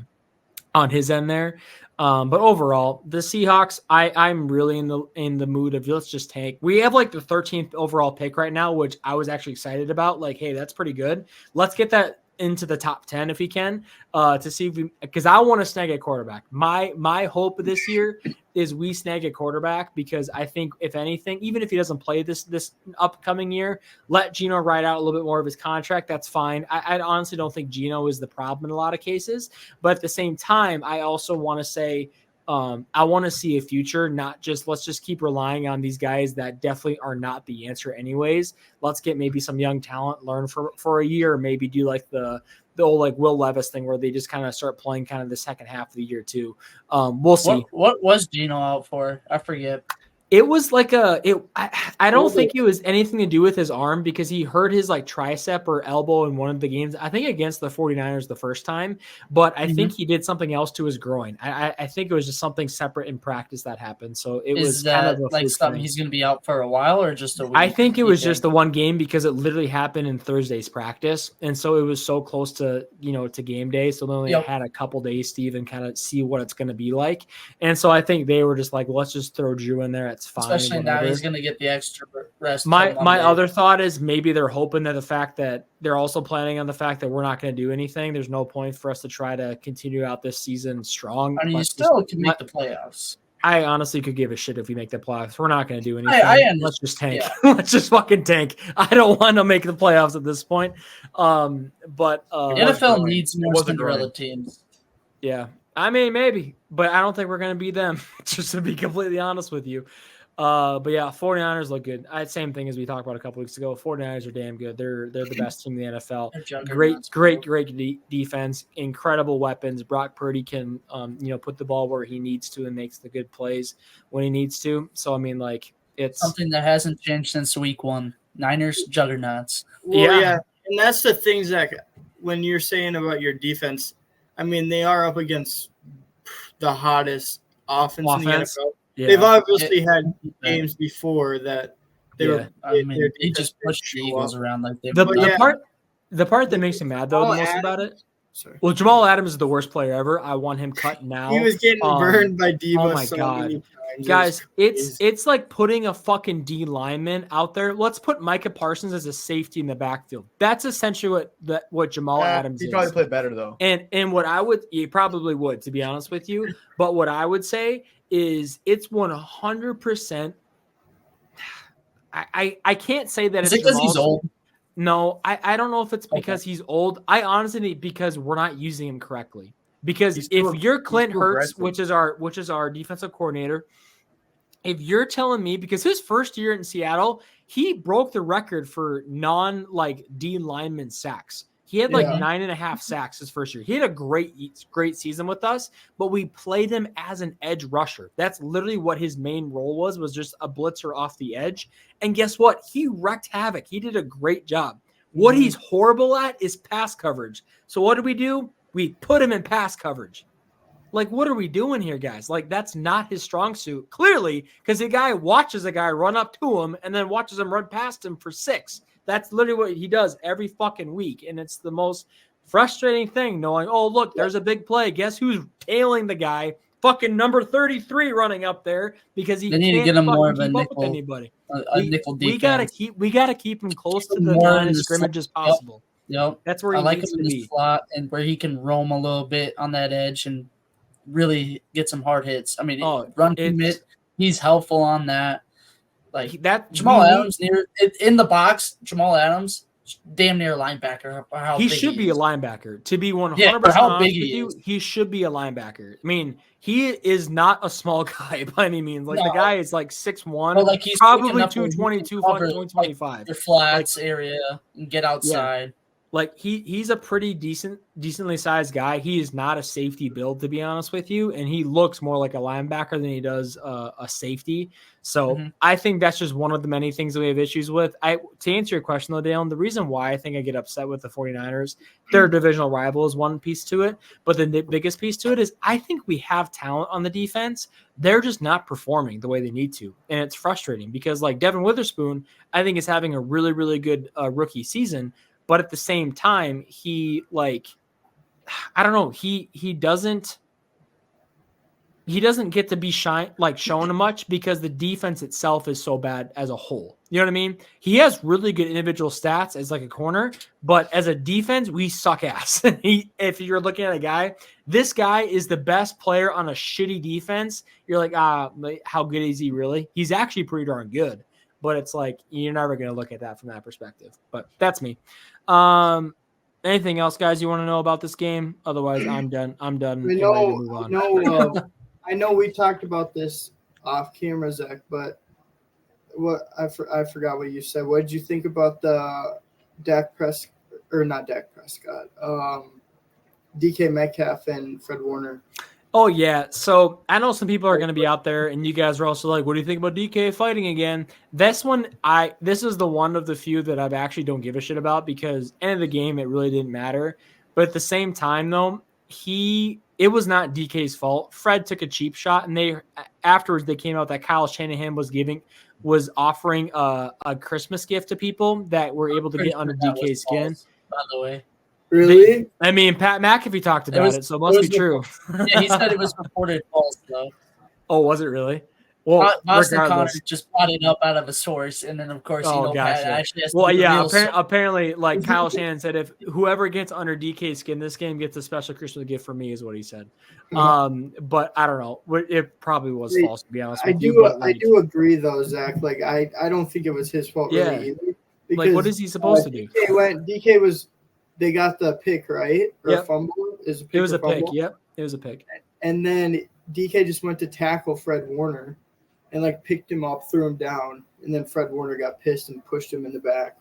his end there. But overall, the Seahawks, I'm really in the mood of let's just tank. We have like the 13th overall pick right now, which I was actually excited about. Like, hey, that's pretty good. Let's get that into the top 10 if we can, to see if because I want to snag a quarterback. My hope this year is we snag a quarterback because I think if anything, even if he doesn't play this upcoming year, let Geno ride out a little bit more of his contract. That's fine. I honestly don't think Geno is the problem in a lot of cases, but at the same time, I also want to say, I want to see a future, not just let's just keep relying on these guys that definitely are not the answer anyways. Let's get maybe some young talent, learn for a year, or maybe do like the old like Will Levis thing where they just kind of start playing kind of the second half of the year too. We'll see. What was Geno out for? I forget. It was like I don't think it was anything to do with his arm because he hurt his like tricep or elbow in one of the games, I think against the 49ers the first time, but I think he did something else to his groin. I think it was just something separate in practice that happened. So it was kind of like something he's going to be out for a while or just a week? I think it was just the one game because it literally happened in Thursday's practice. And so it was so close to game day. So they only had a couple days to even kind of see what it's going to be like. And so I think they were just like, well, let's just throw Drew in there. It's fine. Especially now he's going to get the extra rest. My other thought is maybe they're hoping that the fact that they're also planning on the fact that we're not going to do anything. There's no point for us to try to continue out this season strong. I mean, you still can make the playoffs. I honestly could give a shit if we make the playoffs. We're not going to do anything. Let's just tank. Yeah. Let's just fucking tank. I don't want to make the playoffs at this point. But NFL needs more Cinderella teams. Yeah. I mean, maybe, but I don't think we're going to beat them, just to be completely honest with you. But yeah, 49ers look good. Same thing as we talked about a couple weeks ago. 49ers are damn good. They're the best team in the NFL. Great defense, incredible weapons. Brock Purdy can put the ball where he needs to and makes the good plays when he needs to. So I mean, like, it's something that hasn't changed since week 1. Niners juggernauts. Well, yeah, and that's the things that when you're saying about your defense, I mean, they are up against the hottest offense in the NFL. Yeah. They've obviously had games before that they were. I mean, they just pushed the Eagles around like they. The part that makes me mad though the most about it. Sorry. Well, Jamal Adams is the worst player ever. I want him cut now. He was getting burned by Diva. Oh my god, guys! It's like putting a fucking D lineman out there. Let's put Micah Parsons as a safety in the backfield. That's essentially what Jamal Adams is. He probably played better though. And what he probably would, to be honest with you. But what I would say is it's 100%. I can't say that Is it's it because he's Jamal's- old? No, I don't know if it's because he's old. I honestly think because we're not using him correctly. Because He's if too- you're he's Clint too Hurts, aggressive. which is our defensive coordinator, if you're telling me, because his first year in Seattle, he broke the record for D lineman sacks. He had like Yeah. 9.5 sacks his first year. He had a great season with us, but we played him as an edge rusher. That's literally what his main role was just a blitzer off the edge. And guess what? He wreaked havoc. He did a great job. What he's horrible at is pass coverage. So what do? We put him in pass coverage. Like, what are we doing here, guys? Like, that's not his strong suit, clearly, because the guy watches a guy run up to him and then watches him run past him for 6. That's literally what he does every fucking week. And it's the most frustrating thing knowing, oh, look, there's a big play. Guess who's tailing the guy? Fucking number 33 running up there because he They need to can't get him more fucking of a keep up with nickel, anybody. a nickel We defense. gotta keep him close to him the more line in of the scrimmage as slot. possible. Yep. That's where I he like needs him to in the be. slot and where he can roam a little bit on that edge and really get some hard hits. I mean, run commit, he's helpful on that. Like that Jamal Adams in the box. Jamal Adams, damn near linebacker. He should be a linebacker. To be 100% Yeah, for how honest big with he you, is. he should be a linebacker. I mean, he is not a small guy by any means. Like, No. the guy is like 6'1", But like he's probably big enough where he 220, can cover, 225. your flats area and get outside. Like he's a pretty decently sized guy. He is not a safety build, to be honest with you, and he looks more like a linebacker than he does a safety. So I think that's just one of the many things that we have issues with. To answer your question though, Dale, the reason why I think I get upset with the 49ers, their divisional rival is one piece to it, but the biggest piece to it is I think we have talent on the defense. They're just not performing the way they need to, and it's frustrating because like Devin Witherspoon, I think is having a really, really good rookie season. But at the same time, he I don't know, he doesn't get to be shown much because the defense itself is so bad as a whole. You know what I mean? He has really good individual stats as like a corner, but as a defense, we suck ass. If you're looking at a guy, this guy is the best player on a shitty defense. You're like, how good is he really? He's actually pretty darn good. But it's like you're never going to look at that from that perspective. But that's me. Anything else, guys, you want to know about this game? Otherwise, I'm done. I'm done. I and know, ready to move on. I know we talked about this off camera, Zach, but I forgot what you said. What did you think about the DK Metcalf and Fred Warner? Oh, yeah. So I know some people are going to be out there, and you guys are also like, what do you think about DK fighting again? This is the one of the few that I actually don't give a shit about because end of the game, it really didn't matter. But at the same time, though, it was not DK's fault. Fred took a cheap shot, and afterwards they came out that Kyle Shanahan was offering a Christmas gift to people that were able to get under DK's skin. By the way. Really? Pat McAfee talked about it, so it must be true. Yeah, he said it was reported false, though. Oh, was it really? Well, Boston regardless. Connor just brought it up out of a source, and then of course, Gotcha. Pat actually has to well, be the yeah. real source. Apparently, like Kyle Shannon said, if whoever gets under DK's skin this game gets a special Christmas gift from me, is what he said. But I don't know. It probably was false, to be honest with you. I do agree, though, Zach. Like, I don't think it was his fault really either. Like, what is he supposed to do? DK was. They got the pick, right? Or Yep. fumble? It was a pick. Yep. It was a pick. And then DK just went to tackle Fred Warner and like picked him up, threw him down, and then Fred Warner got pissed and pushed him in the back.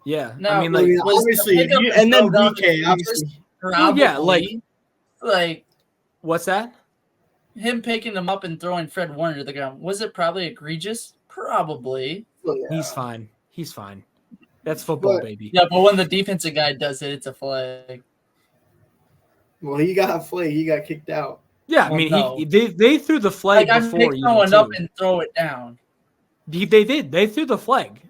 Yeah. No, I mean, obviously, and then DK, obviously. Like, what's that? Him picking him up and throwing Fred Warner to the ground. Was it probably egregious? Probably. Well, yeah. He's fine. That's football, baby. Yeah, but when the defensive guy does it, it's a flag. Well, he got a flag. He got kicked out. Yeah, I mean, they threw the flag before. Throwing up and throw it down. They did. They threw the flag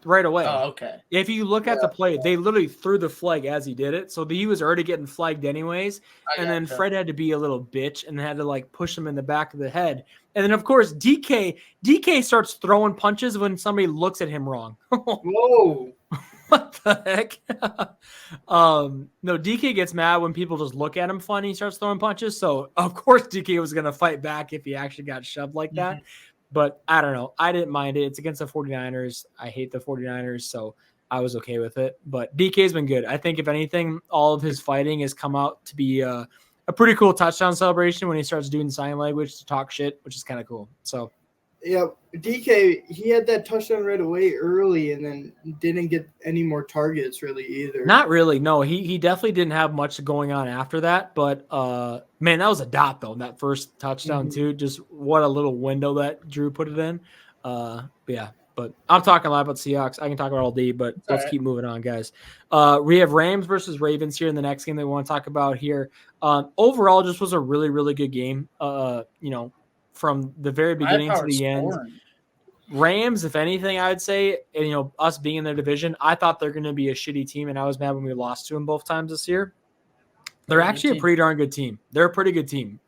right away. Oh, okay. If you look at the play, they literally threw the flag as he did it. So he was already getting flagged anyways. And then Fred had to be a little bitch and had to like push him in the back of the head. And then of course DK starts throwing punches when somebody looks at him wrong. Whoa. What the heck? No, DK gets mad when people just look at him funny. He starts throwing punches. So of course DK was going to fight back if he actually got shoved like that. But I don't know. I didn't mind it. It's against the 49ers. I hate the 49ers, so I was okay with it. But DK's been good. I think, if anything, all of his fighting has come out to be a pretty cool touchdown celebration when he starts doing sign language to talk shit, which is kind of cool. So, Yeah, DK, he had that touchdown right away early and then didn't get any more targets really either. not really. No, he definitely didn't have much going on after that. But, man, that was a dot, though, that first touchdown, too. Just what a little window that Drew put it in. But yeah. But I'm talking a lot about Seahawks. I can talk about all day, but let's keep moving on, guys. We have Rams versus Ravens here in the next game that we want to talk about here. Overall, just was a really, really good game. From the very beginning to the end. Rams, if anything, I would say, and, us being in their division, I thought they're going to be a shitty team, and I was mad when we lost to them both times this year. They're actually a pretty darn good team. They're a pretty good team.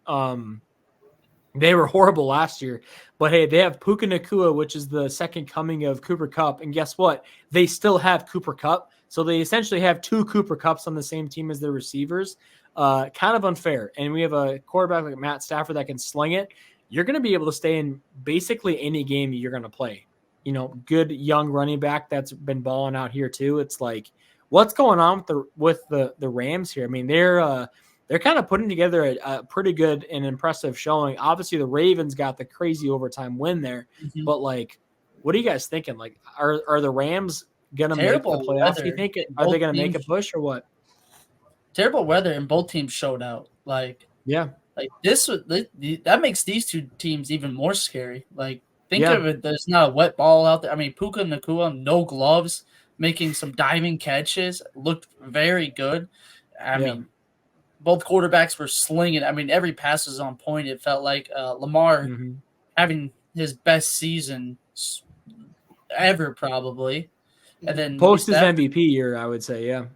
They were horrible last year, but hey, they have Puka Nacua, which is the second coming of Cooper Kupp, and guess what? They still have Cooper Kupp, so they essentially have two Cooper Kupps on the same team as their receivers. Kind of unfair, and we have a quarterback like Matt Stafford that can sling it. You're going to be able to stay in basically any game you're going to play. Good young running back that's been balling out here too. It's like, what's going on with the Rams here? I mean, they're kind of putting together a pretty good and impressive showing. Obviously, the Ravens got the crazy overtime win there, but like, what are you guys thinking? Like, are the Rams going to make the playoffs? Do you think are they going to make a push or what? Terrible weather, and both teams showed out. Like, yeah. Like that makes these two teams even more scary. Like, think of it, there's not a wet ball out there. I mean, Puka Nacua, no gloves, making some diving catches, looked very good. I mean, both quarterbacks were slinging. I mean, every pass was on point. It felt like Lamar having his best season ever, probably. And then post his MVP year, I would say, yeah.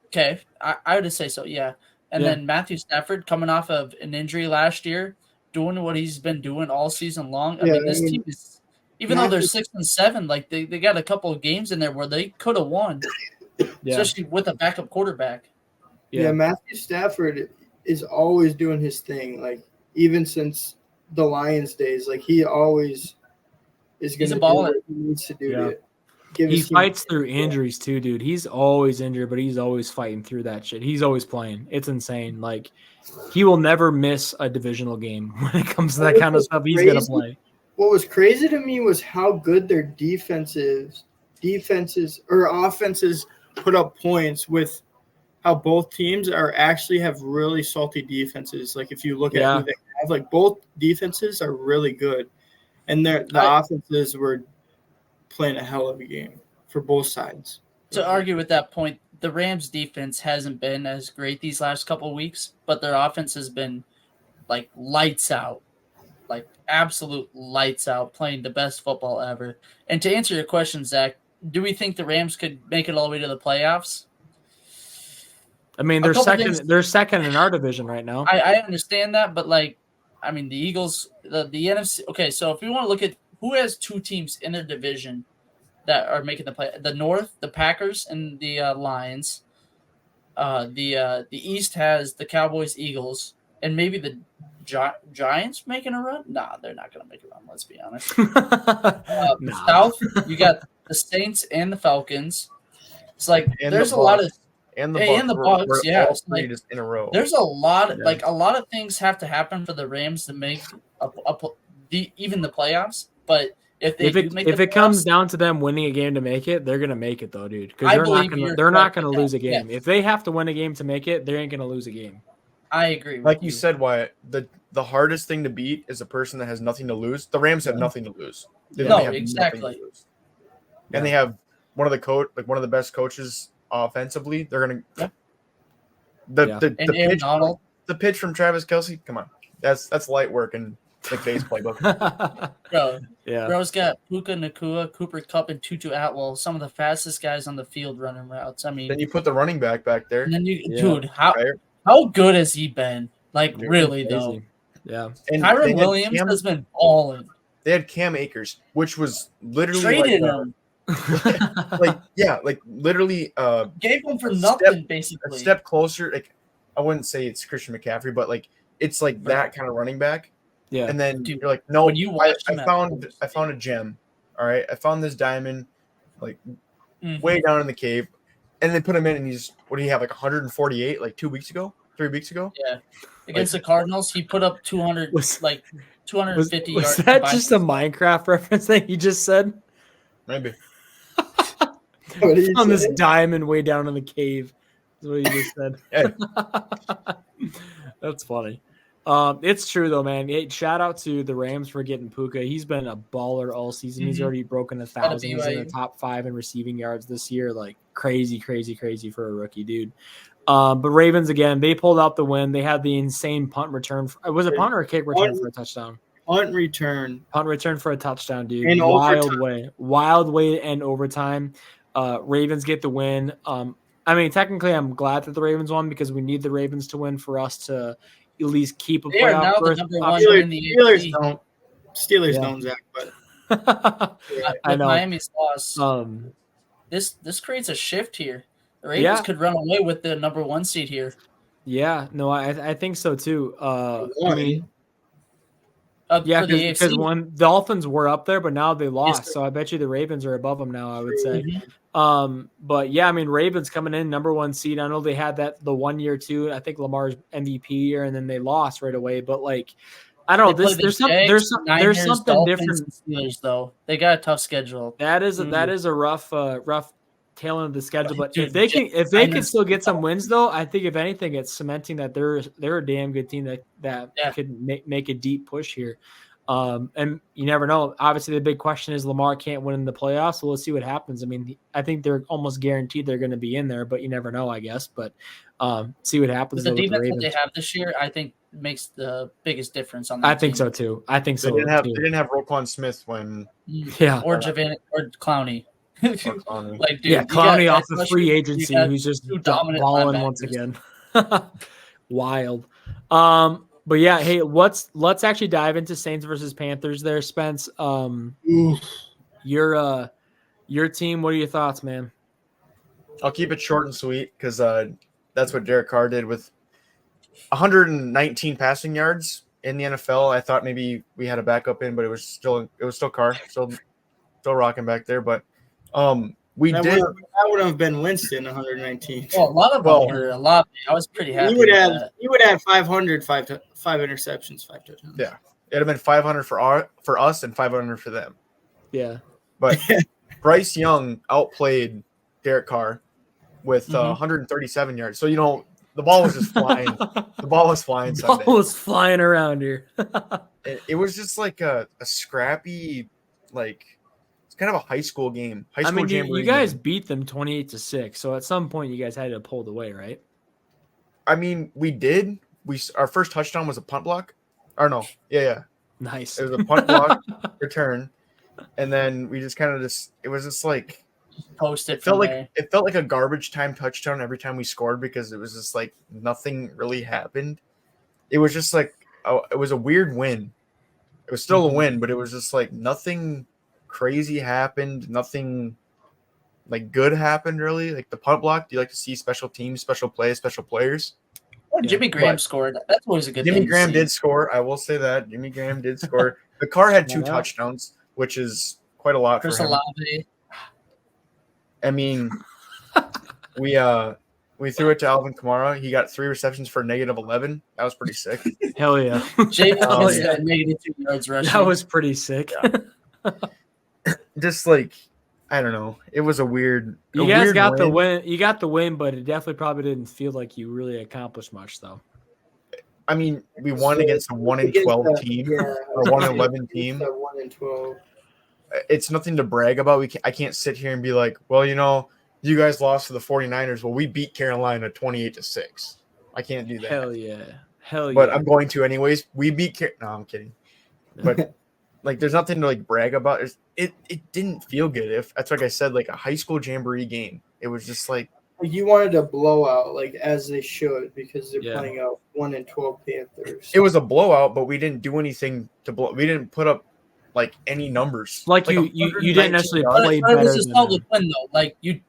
Okay, I would say so, yeah. And then Matthew Stafford coming off of an injury last year, doing what he's been doing all season long. I mean, this team is, even though they're 6-7, like they got a couple of games in there where they could have won, especially with a backup quarterback. Yeah, Matthew Stafford is always doing his thing. Like, even since the Lions days, like he always is going to do what he needs to do to he fights through injuries too, dude. He's always injured, but he's always fighting through that shit. He's always playing. It's insane. Like, he will never miss a divisional game when it comes to that kind of stuff. He's gonna play. What was crazy to me was how good their defenses or offenses put up points with how both teams actually have really salty defenses. Like, if you look at who they have, like both defenses are really good, and the offenses were playing a hell of a game for both sides. To argue with that point, the Rams defense hasn't been as great these last couple of weeks, but their offense has been like lights out, like absolute lights out, playing the best football ever. And to answer your question, Zach, do we think the Rams could make it all the way to the playoffs? I mean, they're second in our division right now. I understand that, but like, I mean, the Eagles, the NFC. Okay, so if we want to look at who has two teams in their division that are making the play, the North, the Packers and the Lions. The East has the Cowboys, Eagles, and maybe the Giants making a run. Nah, they're not going to make a run. Let's be honest. The South, you got the Saints and the Falcons. It's like there's a lot of and the Bucks, yeah, it's like, just in a row. There's a lot, like a lot of things have to happen for the Rams to make even the playoffs. But if it comes down to them winning a game to make it, they're gonna make it though, dude. Because they're not gonna lose a game. Yeah. If they have to win a game to make it, they ain't gonna lose a game. I agree. Like you said, Wyatt, the hardest thing to beat is a person that has nothing to lose. The Rams have nothing to lose. Exactly. And they have one of the best coaches offensively. They're gonna the pitch from Travis Kelce. Come on, that's light work in McVay's playbook. Bro's got Puka Nacua, Cooper Kupp, and Tutu Atwell, some of the fastest guys on the field running routes. I mean, then you put the running back there. And then dude, how good has he been? Like, really though. Yeah. And Tyron Williams has been balling. They had Cam Akers, which was literally traded him. Literally gave him for nothing, basically. A step closer. Like, I wouldn't say it's Christian McCaffrey, but like it's like that kind of running back. Yeah. And then Dude, you're like, no, when you watch I them at found first, I found a gem. All right, I found this diamond, like Mhm. way down in the cave, and they put him in, and he's what do you have like 148 like 3 weeks ago? Yeah. Against the Cardinals, he put up 200, Was- like 250 Was yards. that combined just a for- Minecraft reference that you just said? Maybe. What did he On this say? diamond way down in the cave. Is what you just said. Hey. That's funny. It's true though, man. Hey, shout out to the Rams for getting Puka. He's been a baller all season. He's Mhm. already broken Out of 1,000. He's in the BYU. top 5 in receiving yards this year. Like crazy for a rookie, dude. But Ravens again, they pulled out the win. They had the insane punt return. Was it punt or a kick return for a touchdown? Punt return Punt return for a touchdown, dude. in Wild overtime. way to end overtime. Ravens get the win. I mean, technically, I'm glad that the Ravens won because we need the Ravens to win for us to at least keep a They are playoff now the berth. number one Steelers, in the Steelers AFC. don't. Steelers Yeah. don't, Zach. But I With know. Miami's loss, This creates a shift here. The Ravens Yeah. could run away with the number 1 seed here. Yeah, no, I think so too. I mean, yeah, For the because AFC. when the Dolphins were up there, but now they lost. sir. So I bet you the Ravens are above them now, I would say. Mhm. But yeah, I mean, Ravens coming in number 1 seed. I know they had that the 1 year too. I think Lamar's MVP year, and then they lost right away. But like, I don't know. They play the There's Jags, something Niners, something Dolphins, different. and Steelers, though. They got a tough schedule. That is a rough tail end of the schedule. But Dude, if they can Niners- still get some wins though, I think if anything, it's cementing that they're a damn good team that Yeah. could make a deep push here. And you never know. Obviously, the big question is Lamar can't win in the playoffs. So we'll see what happens. I mean, I think they're almost guaranteed they're going to be in there, but you never know, I guess. But see what happens With the though, with the defense that Ravens. they have this year, I think makes the biggest difference on that I think team. so too. I think They so. didn't have too. they didn't have Roquan Smith when Yeah. Or Javan or Clowney. Clowney. Like, dude, Yeah, you Clowney got off the edge free rushers, agency, you got who's just two dominant balling once linebackers. again. Wild. But yeah, hey, let's actually dive into Saints versus Panthers there, Spence. Your team, what are your thoughts, man? I'll keep it short and sweet because that's what Derek Carr did with 119 passing yards in the NFL. I thought maybe we had a backup in, but it was still Carr, still rocking back there. But we that did. would have been Winston 119. Well, a lot of them were a lot. I was pretty happy. He would with have that. 500, five interceptions, 5 touchdowns. Yeah, it'd have been 500 for us and 500 for them. Yeah. But Bryce Young outplayed Derek Carr with 137 yards. So the ball was just flying. The ball was flying. Ball Sunday. was flying around here. It was just like a scrappy, like it's kind of a high school game. High I school mean, you jamboree guys game. beat them 28-6. So at some point, you guys had to pull away, right? I mean, we did. Our first touchdown was a punt block. Or no, yeah. Nice. It was a punt block return, and then we just kind of it was just like Posted it felt from like there. it felt like a garbage time touchdown every time we scored because it was just like nothing really happened. It was just like it was a weird win. It was still a win, but it was just like nothing crazy happened. Nothing like good happened really. Like the punt block. Do you like to see special teams, special plays, special players? Oh, Jimmy Graham But scored. That's always a good Jimmy thing. to Graham see. did score. I will say that Jimmy Graham did score. The Carr had 2 Yeah. touchdowns, which is quite a lot Chris for him. Olave. I mean, we threw it to Alvin Kamara. He got 3 receptions for -11. That was pretty sick. Hell yeah. Jay Oh, Ellis yeah. got -2 yards rushing. That was pretty sick. Just like I don't know. It was a weird. You a guys weird got the win. You got the win, but it definitely probably didn't feel like you really accomplished much, though. I mean, we won against a 1-12 team or a 1-11 team. 1-12. It's nothing to brag about. I can't sit here and be like, well, you guys lost to the 49ers. Well, we beat Carolina 28-6. I can't do that. Hell yeah. Hell But yeah. I'm going to anyways. We beat No, I'm kidding. But like there's nothing to like brag about. It didn't feel good. If that's like I said, like a high school jamboree game. It was just like You wanted a blowout, like as they should, because they're Yeah. playing out 1-12 Panthers. it was a blowout, but we didn't do anything to blow. We didn't put up like any numbers. Like you 119 didn't necessarily yards. play But it was better a than solid them. win though. Like you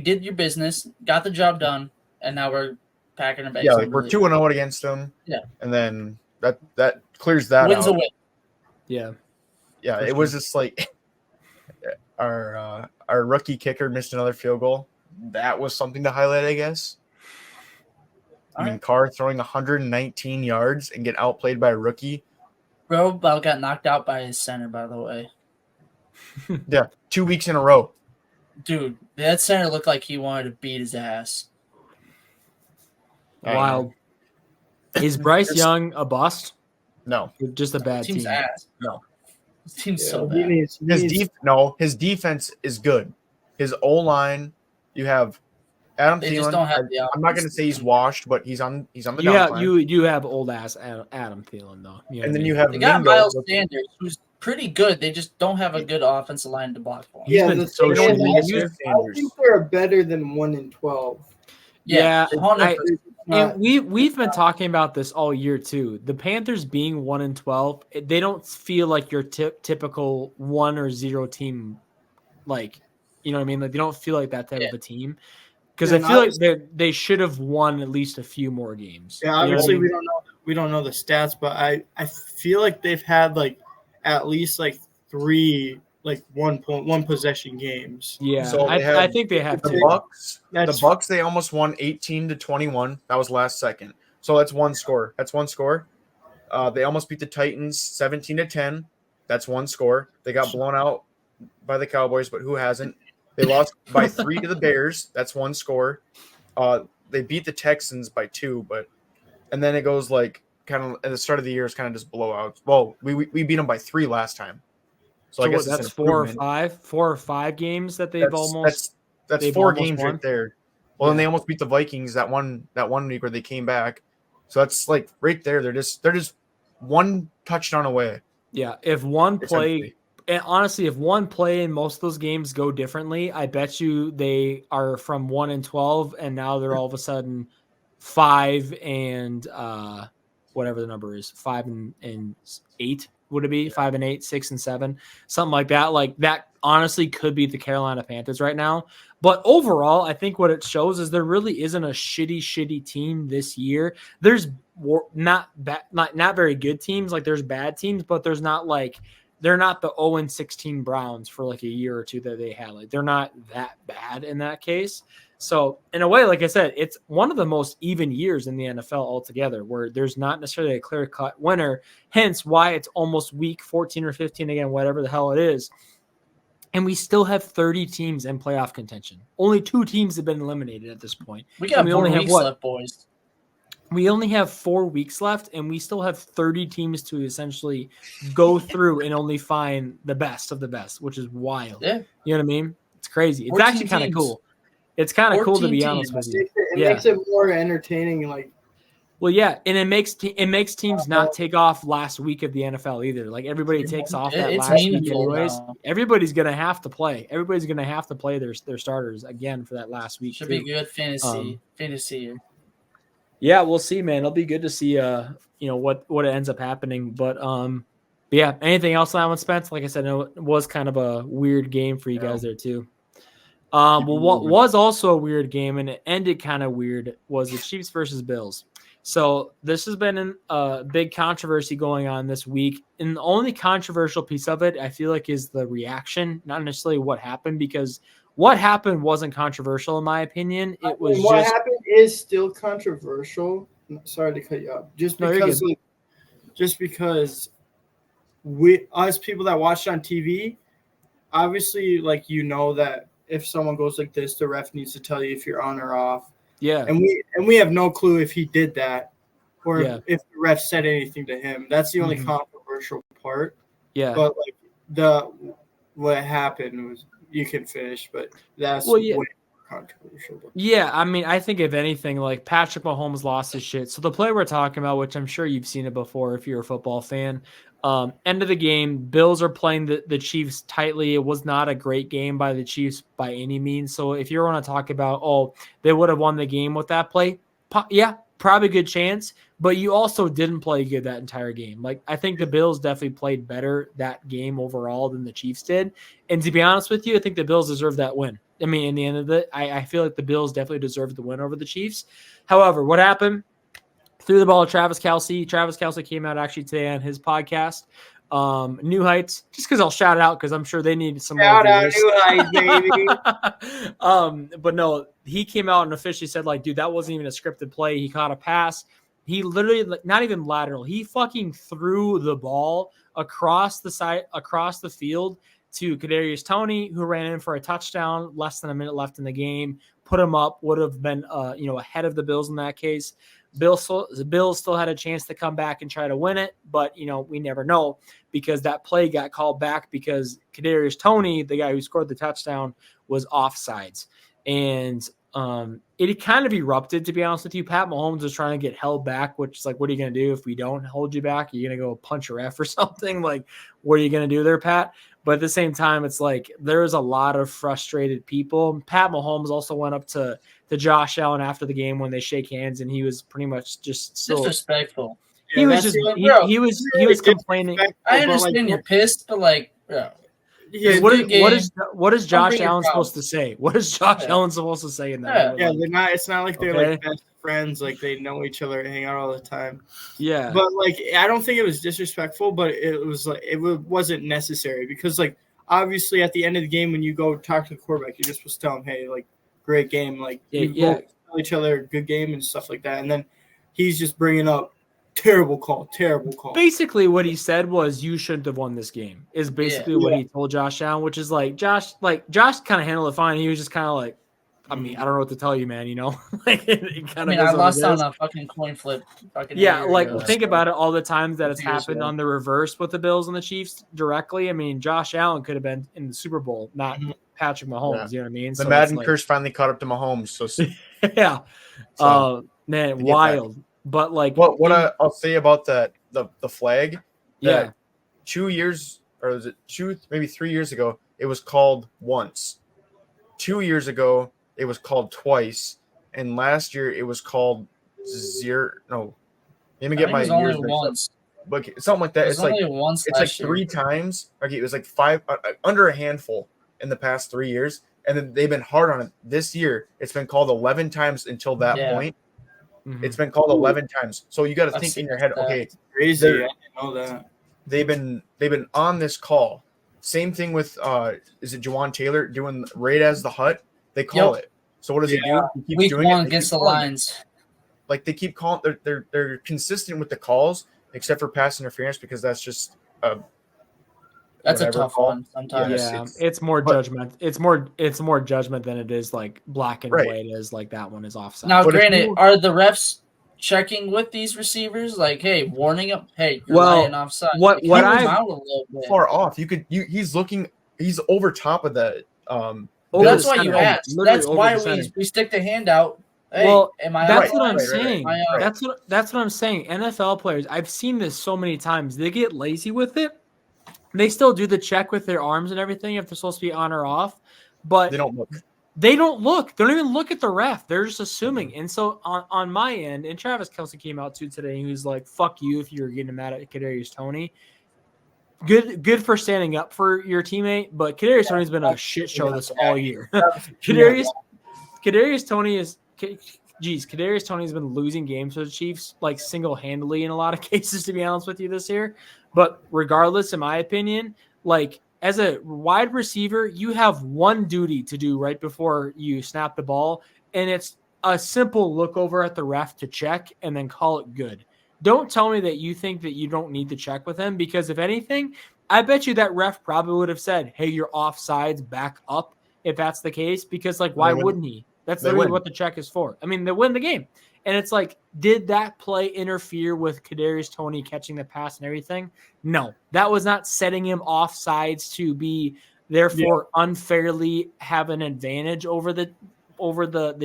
did your business, got the job done, and now we're packing our bags. Yeah, and like we're really- 2-0 against them. Yeah. And then that clears that Win's a out. win. Yeah. Yeah, For it was just like our rookie kicker missed another field goal. That was something to highlight, I guess. I mean, Carr throwing 119 yards and get outplayed by a rookie. Bro about got knocked out by his center, by the way. Yeah, 2 weeks in a row. Dude, that center looked like he wanted to beat his ass. I don't Wild. Is Bryce Young a bust? No, Or just a bad Team's team? ass. no. His team's Yeah, so he bad. needs- His defense is good. His O line, you have Adam They Thielen. just don't have the I'm not going to offense. say he's washed, but he's on the You have downcline. you have old ass Adam Thielen though. You know And what then I you mean? have They got Mingo. Miles Sanders, who's pretty good. They just don't have a good offensive line to block for him. He's been the so thing is, shitty this use year. I think they're better than 1-12. Yeah, 100%. And we've been talking about this all year too. The Panthers being 1-12, they don't feel like your typical 1 or 0 team. Like, you know what I mean? Like they don't feel like that type of a team because I And feel like they should have won at least a few more games. Yeah, You know what I obviously mean? we don't know the stats, but I feel like they've had like at least like 3 like 1 possession games. Yeah, So they I had think they have the to. Bucks. That's- The Bucks, they almost won 18-21. That was last second. So that's one score. They almost beat the Titans 17-10. That's one score. They got blown out by the Cowboys, but who hasn't? They lost by 3 to the Bears. That's one score. They beat the Texans by 2, and then it goes like kind of at the start of the year is kind of just blowouts. Well, we beat them by 3 last time. So I guess that's it's an 4 or 5 games that they've almost. that's they've 4 almost games won. right there. Well, then Yeah. they almost beat the Vikings that one week where they came back. So that's like right there. They're just one touchdown away. Yeah, if one play, essentially. and honestly, if one play in most of those games go differently, I bet you they are from 1-12, and now they're all of a sudden 5 and whatever the number is, 5 and 8. Would it be 5 and 8, 6 and 7, something like that? Like that honestly could be the Carolina Panthers right now. But overall, I think what it shows is there really isn't a shitty team this year. There's not very good teams. Like there's bad teams, but there's not like they're not the 0-16 Browns for like a year or two that they had. Like they're not that bad in that case. So in a way, like I said, it's one of the most even years in the NFL altogether where there's not necessarily a clear-cut winner, hence why it's almost week 14 or 15, again, whatever the hell it is. And we still have 30 teams in playoff contention. Only 2 teams have been eliminated at this point. We got And 4 weeks left, boys. We only have 4 weeks left, and we still have 30 teams to essentially go through and only find the best of the best, which is wild. Yeah. You know what I mean? It's crazy. It's 14 actually kind of teams. cool. It's kind of cool to 14 be honest teams. with you. It Yeah. makes it more entertaining. Like Well, yeah, and it makes teams not take off last week of the NFL either. Like everybody takes off that It's last week meaningful anyways. now. Everybody's gonna have to play. Everybody's gonna have to play their starters again for that last week. Should too. be good fantasy year. Yeah, we'll see, man. It'll be good to see what ends up happening. But yeah, anything else on that one, Spence? Like I said, it was kind of a weird game for you guys there too. Well, what was also a weird game and it ended kind of weird was the Chiefs versus Bills. So this has been a big controversy going on this week. And the only controversial piece of it, I feel like, is the reaction, not necessarily what happened, because what happened wasn't controversial in my opinion. It was what just happened is still controversial. Sorry to cut you off. No, you're good. Just because us people that watched on TV, obviously, like that if someone goes like this, the ref needs to tell you if you're on or off. yeah. And we have no clue if he did that or Yeah. if the ref said anything to him. That's the only Mhm. controversial part. Yeah. But like what happened was you can finish, but that's Well, yeah. way controversial. Yeah, I mean, I think if anything, like Patrick Mahomes lost his shit. So the play we're talking about, which I'm sure you've seen it before if you're a football fan, end of the game, Bills are playing the Chiefs tightly. It was not a great game by the Chiefs by any means. So if you want to talk about, they would have won the game with that play, yeah, probably good chance. But you also didn't play good that entire game. Like, I think the Bills definitely played better that game overall than the Chiefs did. And to be honest with you, I think the Bills deserve that win. I mean, in the end of it, I feel like the Bills definitely deserve the win over the Chiefs. However, what happened? threw the ball to Travis Kelce. Travis Kelce came out actually today on his podcast, New Heights, just because I'll shout it out because I'm sure they need some more Shout out viewers. New Heights, baby. But no, he came out and officially said, like, dude, that wasn't even a scripted play. He caught a pass. He literally, not even lateral, he fucking threw the ball across the field to Kadarius Toney, who ran in for a touchdown, less than a minute left in the game, put him up, would have been ahead of the Bills in that case. The Bills still had a chance to come back and try to win it, but we never know because that play got called back because Kadarius Toney, the guy who scored the touchdown, was offsides. And it kind of erupted, to be honest with you. Pat Mahomes was trying to get held back, which is like, what are you going to do if we don't hold you back? Are you going to go punch a ref or something? Like, what are you going to do there, Pat? But at the same time, it's like there's a lot of frustrated people. Pat Mahomes also went up to Josh Allen after the game when they shake hands, and he was pretty much just so disrespectful. He was just he was complaining. I understand you're pissed, but like, bro. Yeah, What is Josh Allen supposed to say? What is Josh Allen supposed to say in that? Yeah, they're not. It's not like they're like best friends. Like they know each other and hang out all the time. Yeah, but like I don't think it was disrespectful, but it was like wasn't necessary because like obviously at the end of the game when you go talk to the quarterback, you're just supposed to tell him, hey, like great game, like tell each other good game and stuff like that, and then he's just bringing up. Terrible call. Basically, what he said was, "You shouldn't have won this game." Is basically what he told Josh Allen, which is like Josh kind of handled it fine. He was just kind of like, I mean, I don't know what to tell you, man. Like I lost on a fucking coin flip. Think about it. All the times that it's happened on the reverse with the Bills and the Chiefs directly. I mean, Josh Allen could have been in the Super Bowl, not Patrick Mahomes. You know what I mean? The Madden curse finally caught up to Mahomes. So yeah, man, wild. But like I'll say about the flag, yeah, 2 years or was it maybe 3 years ago, it was called once. 2 years ago, it was called twice, and last year it was called zero. No, let me get my years mixed up. But something like that. It's like once. It's like 3 times. Okay, it was like 5 under a handful in the past 3 years, and then they've been hard on it. This year, it's been called 11 times until that point. Mm-hmm. It's been called 11 times. So you got to think in your head, okay, crazy. I didn't know that. They've been on this call. Same thing with is it Jawan Taylor doing right as the hut? They call it. So what does he do? He keeps Week doing 1 against the Lions. Like they keep calling. They're consistent with the calls, except for pass interference because that's just that's a tough one sometimes. Yeah, it's more judgment. It's more judgment than it is like black and white. Is like that one is offside. Now, granted, are the refs checking with these receivers? Like, hey, warning them. Hey, you're lying offside. What I'm out a little bit. Far off. He's looking. He's over top of the. That's why you asked. That's why we stick the hand out. Hey, that's what I'm saying. That's what I'm saying. NFL players, I've seen this so many times. They get lazy with it. They still do the check with their arms and everything if they're supposed to be on or off, but they don't look. They don't look. They don't even look at the ref. They're just assuming. And so on my end, and Travis Kelce came out too today, and he was like, "Fuck you if you're getting mad at Kadarius Toney." Good for standing up for your teammate, but Kadarius Toney's been a shit show this all year. Kadarius Toney's been losing games for the Chiefs like single-handedly in a lot of cases, to be honest with you, this year. But regardless, in my opinion, like as a wide receiver, you have one duty to do right before you snap the ball, and it's a simple look over at the ref to check and then call it good. Don't tell me that you think that you don't need to check with him, because if anything, I bet you that ref probably would have said, hey, you're offsides, back up, if that's the case, because like, why wouldn't he? That's literally what the check is for. I mean, they win the game. And it's like, did that play interfere with Kadarius Toney catching the pass and everything? No, that was not setting him off sides to be therefore unfairly have an advantage over the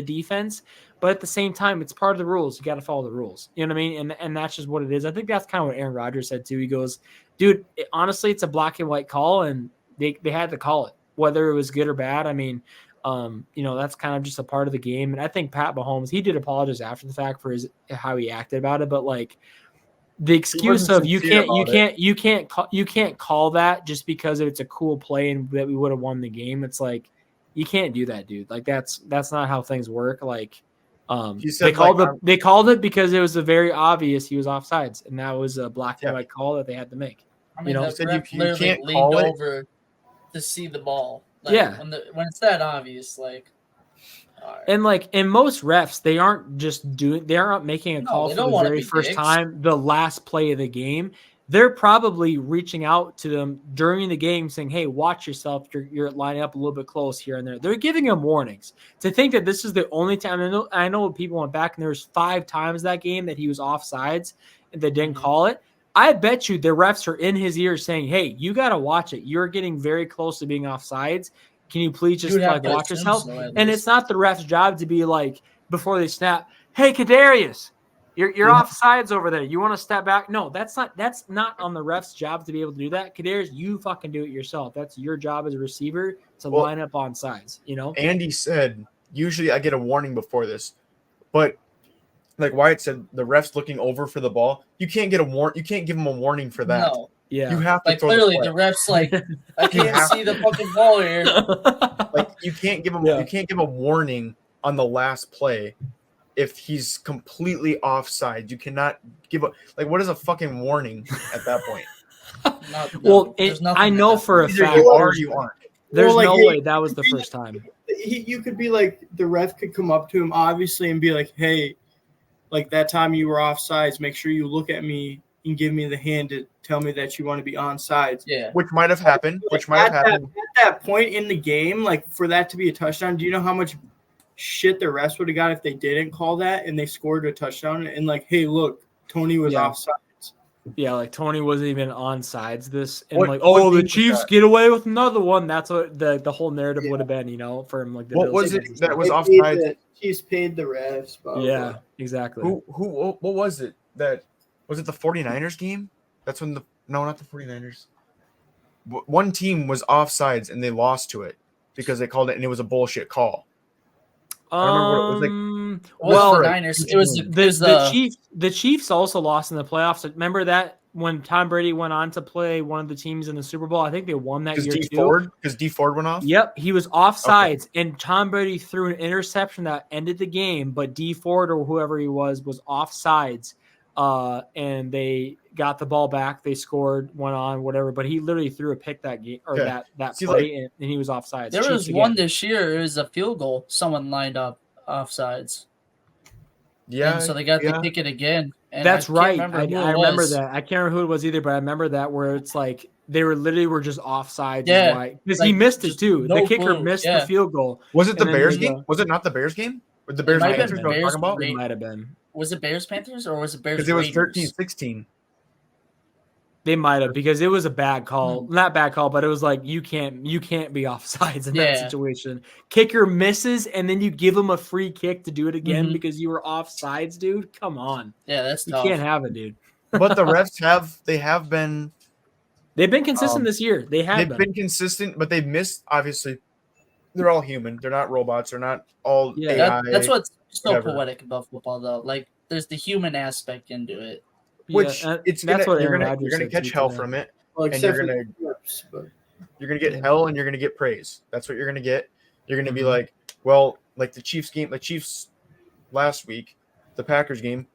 defense. But at the same time, it's part of the rules. You got to follow the rules. You know what I mean? And that's just what it is. I think that's kind of what Aaron Rodgers said too. He goes, dude, honestly, it's a black and white call, and they had to call it, whether it was good or bad. I mean, that's kind of just a part of the game. And I think Pat Mahomes, he did apologize after the fact for how he acted about it. But like the excuse of you can't call that just because it's a cool play and that we would have won the game. It's like, you can't do that, dude. Like that's not how things work. Like, You said, like, They called it because it was a very obvious he was offsides, and that was a black and Yeah. white call that they had to make. I mean, know, the you said ref you literally can't leaned call it. over to see the ball. Like, Yeah. when it's that obvious, like, all right. And like in most refs, they aren't making a No, call they for don't the wanna very be first dicks. time, the last play of the game. They're probably reaching out to them during the game saying, hey, watch yourself. You're lining up a little bit close here and there. They're giving them warnings. To think that this is the only time, I know people went back and there was 5 times that game that he was offsides and they didn't call it. I bet you the refs are in his ear saying, hey, you got to watch it. You're getting very close to being offsides. Can you please just would have like to watch assume yourself? so, at And least. it's not the ref's job to be like, before they snap, hey, Kadarius, you're offsides over there. You want to step back? No, that's not on the ref's job to be able to do that. Kadarius, you fucking do it yourself. That's your job as a receiver to line up on sides, you know? Andy said, usually I get a warning before this, but like Wyatt said, the ref's looking over for the ball. You can't get you can't give him a warning for that. No. Yeah. You have to Like, throw clearly, the the flag. ref's like, I can't have see the fucking ball here. Like, you can't give him Yeah. you can't give a warning on the last play if he's completely offside. You cannot give what is a fucking warning at that point? Well, there's nothing I know for a Either fact you are or you aren't. there's Well, like, no hey, way that was the first time. You could be like, the ref could come up to him, obviously, and be like, hey, like that time you were offsides, make sure you look at me and give me the hand to tell me that you want to be onside. Yeah. Which might have happened. At that point in the game, like for that to be a touchdown, do you know how much shit the refs would have got if they didn't call that and they scored a touchdown? And like, hey, look, Tony was Yeah. offsides. Yeah, like Tony wasn't even on sides this, and What like, game oh, the was Chiefs that? get away with another one. That's what the whole narrative would have been, you know, from like the What Bills was it fans and that stuff. was They offside? paid Chiefs paid the refs. Blah, blah, Yeah, blah. exactly. What was it? That was it the 49ers game? That's when not the 49ers. One team was offsides and they lost to it because they called it and it was a bullshit call. I remember what it was like. It wasn't well, the Niners. It was the Chiefs also lost in the playoffs. Remember that when Tom Brady went on to play one of the teams in the Super Bowl? I think they won that year too. Because D Ford went off. Yep, he was offsides, and Tom Brady threw an interception that ended the game. But D Ford or whoever he was offsides, and they got the ball back. They scored, went on, whatever. But he literally threw a pick that game or that play, and he was offsides. There was one this year. It was a field goal. Someone lined up offsides. Yeah. And so they got to kick it again. And That's right. I remember that. I can't remember who it was either, but I remember that where it's like they were just offsides. Yeah, because he missed it too. no The kicker clue. missed the field goal. Was it the And then Bears they game? go- Was it not the Bears game? With the Bears might have Panthers been we were talking about? It might have been. Was it Bears Panthers or was it Bears? Because it was Raiders? 13-16. They might have, because it was a bad call. Not bad call, but it was like you can't be offsides in that situation. Kicker misses, and then you give him a free kick to do it again because you were offsides, dude. Come on. Yeah, that's You tough. can't have it, dude. But the refs have been They've been consistent this year. They've been consistent, but they've missed. Obviously, they're all human. They're not robots. They're not all AI. That's what's so whatever. poetic about football, though. Like, there's the human aspect into it. Which that's what you're Aaron gonna Rodgers said catch too hell today. from it. Well, And except you're for gonna- the refs, but You're gonna get hell and you're gonna get praise. That's what you're gonna get. You're gonna be Mhm. like, well, like the Chiefs game, the Chiefs last week, the Packers game,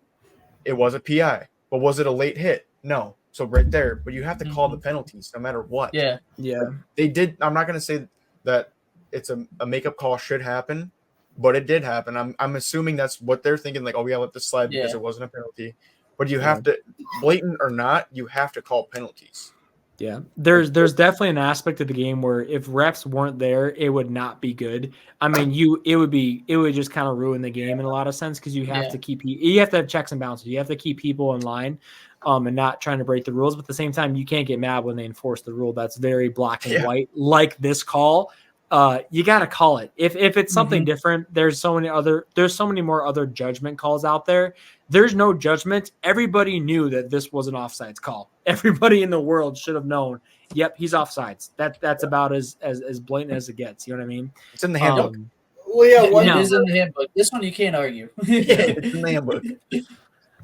it was a PI, but was it a late hit? No. So right there, but you have to call the penalties no matter what. Yeah. Yeah. They did. I'm not gonna say that it's a makeup call should happen, but it did happen. I'm assuming that's what they're thinking. Like, oh, we gotta let this slide because Yeah. it wasn't a penalty. But you have to, blatant or not, you have to call penalties. Yeah, there's definitely an aspect of the game where if refs weren't there, it would not be good. I mean, it would just kind of ruin the game in a lot of sense because you have to have checks and balances. You have to keep people in line, and not trying to break the rules. But at the same time, you can't get mad when they enforce the rule that's very black and white, like this call. You got to call it. If it's something different, there's so many more other judgment calls out there. There's no judgment. Everybody knew that this was an offsides call. Everybody in the world should have known. Yep, he's offsides. That's about as blatant as it gets. You know what I mean? It's in the handbook. well, yeah. It is in the handbook. This one you can't argue. It's in the handbook.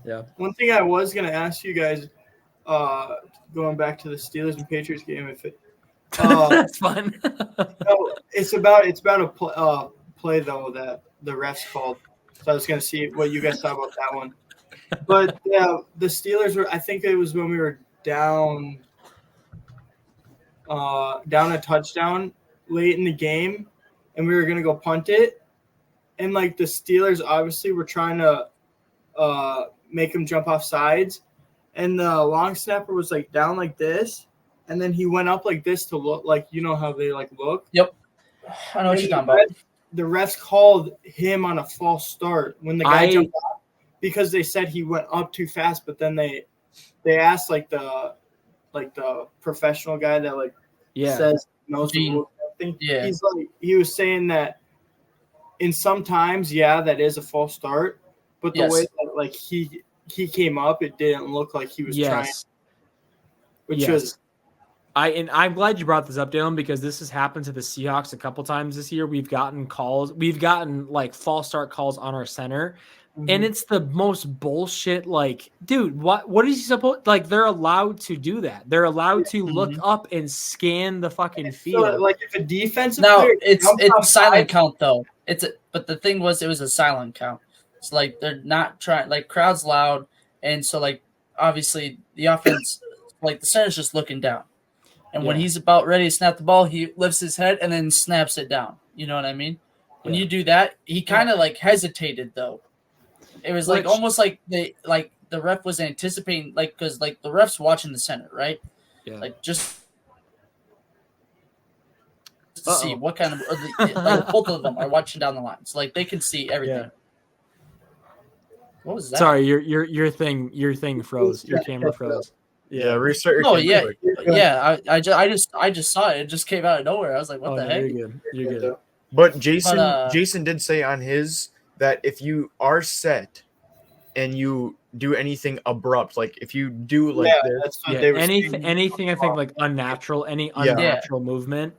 Yeah. One thing I was gonna ask you guys, going back to the Steelers and Patriots game, if it. That's fun. No, it's about a play though that the refs called. So I was going to see what you guys thought about that one. But yeah, the Steelers were. I think it was when we were down a touchdown late in the game, and we were going to go punt it, and like the Steelers obviously were trying to make him jump off sides, and the long snapper was like down like this, and then he went up like this to look like how they like look. Yep, I know what you're talking about. The refs called him on a false start when the guy jumped off because they said he went up too fast, but then they asked like the professional guy that says knows the rules. I think he was saying that in some times, that is a false start, but the way that he came up, it didn't look like he was trying. Which was I'm glad you brought this up, Dylan, because this has happened to the Seahawks a couple times this year. We've gotten like false start calls on our center. And it's the most bullshit. Like, dude, what is he supposed? Like, they're allowed to do that. They're allowed to look up and scan the fucking field. So, like, if a defensive player it's a silent count though. But the thing was, it was a silent count. It's like they're not trying. Like, crowd's loud, and so like obviously the offense, like the center's just looking down, and when he's about ready to snap the ball, he lifts his head and then snaps it down. You know what I mean? When you do that, he kind of like hesitated though. It was like almost like the ref was anticipating, like, because like the ref's watching the center, right? Yeah. Like just to see what kind of like both of them are watching down the line, so like they can see everything. Yeah. What was that? Sorry, your thing froze. Your camera froze. Yeah, restart your camera. Yeah. I just saw it. It just came out of nowhere. I was like, what the heck? You're good. But Jason did say on his that if you are set and you do anything abrupt, like if you do like anything I think like unnatural, any unnatural movement,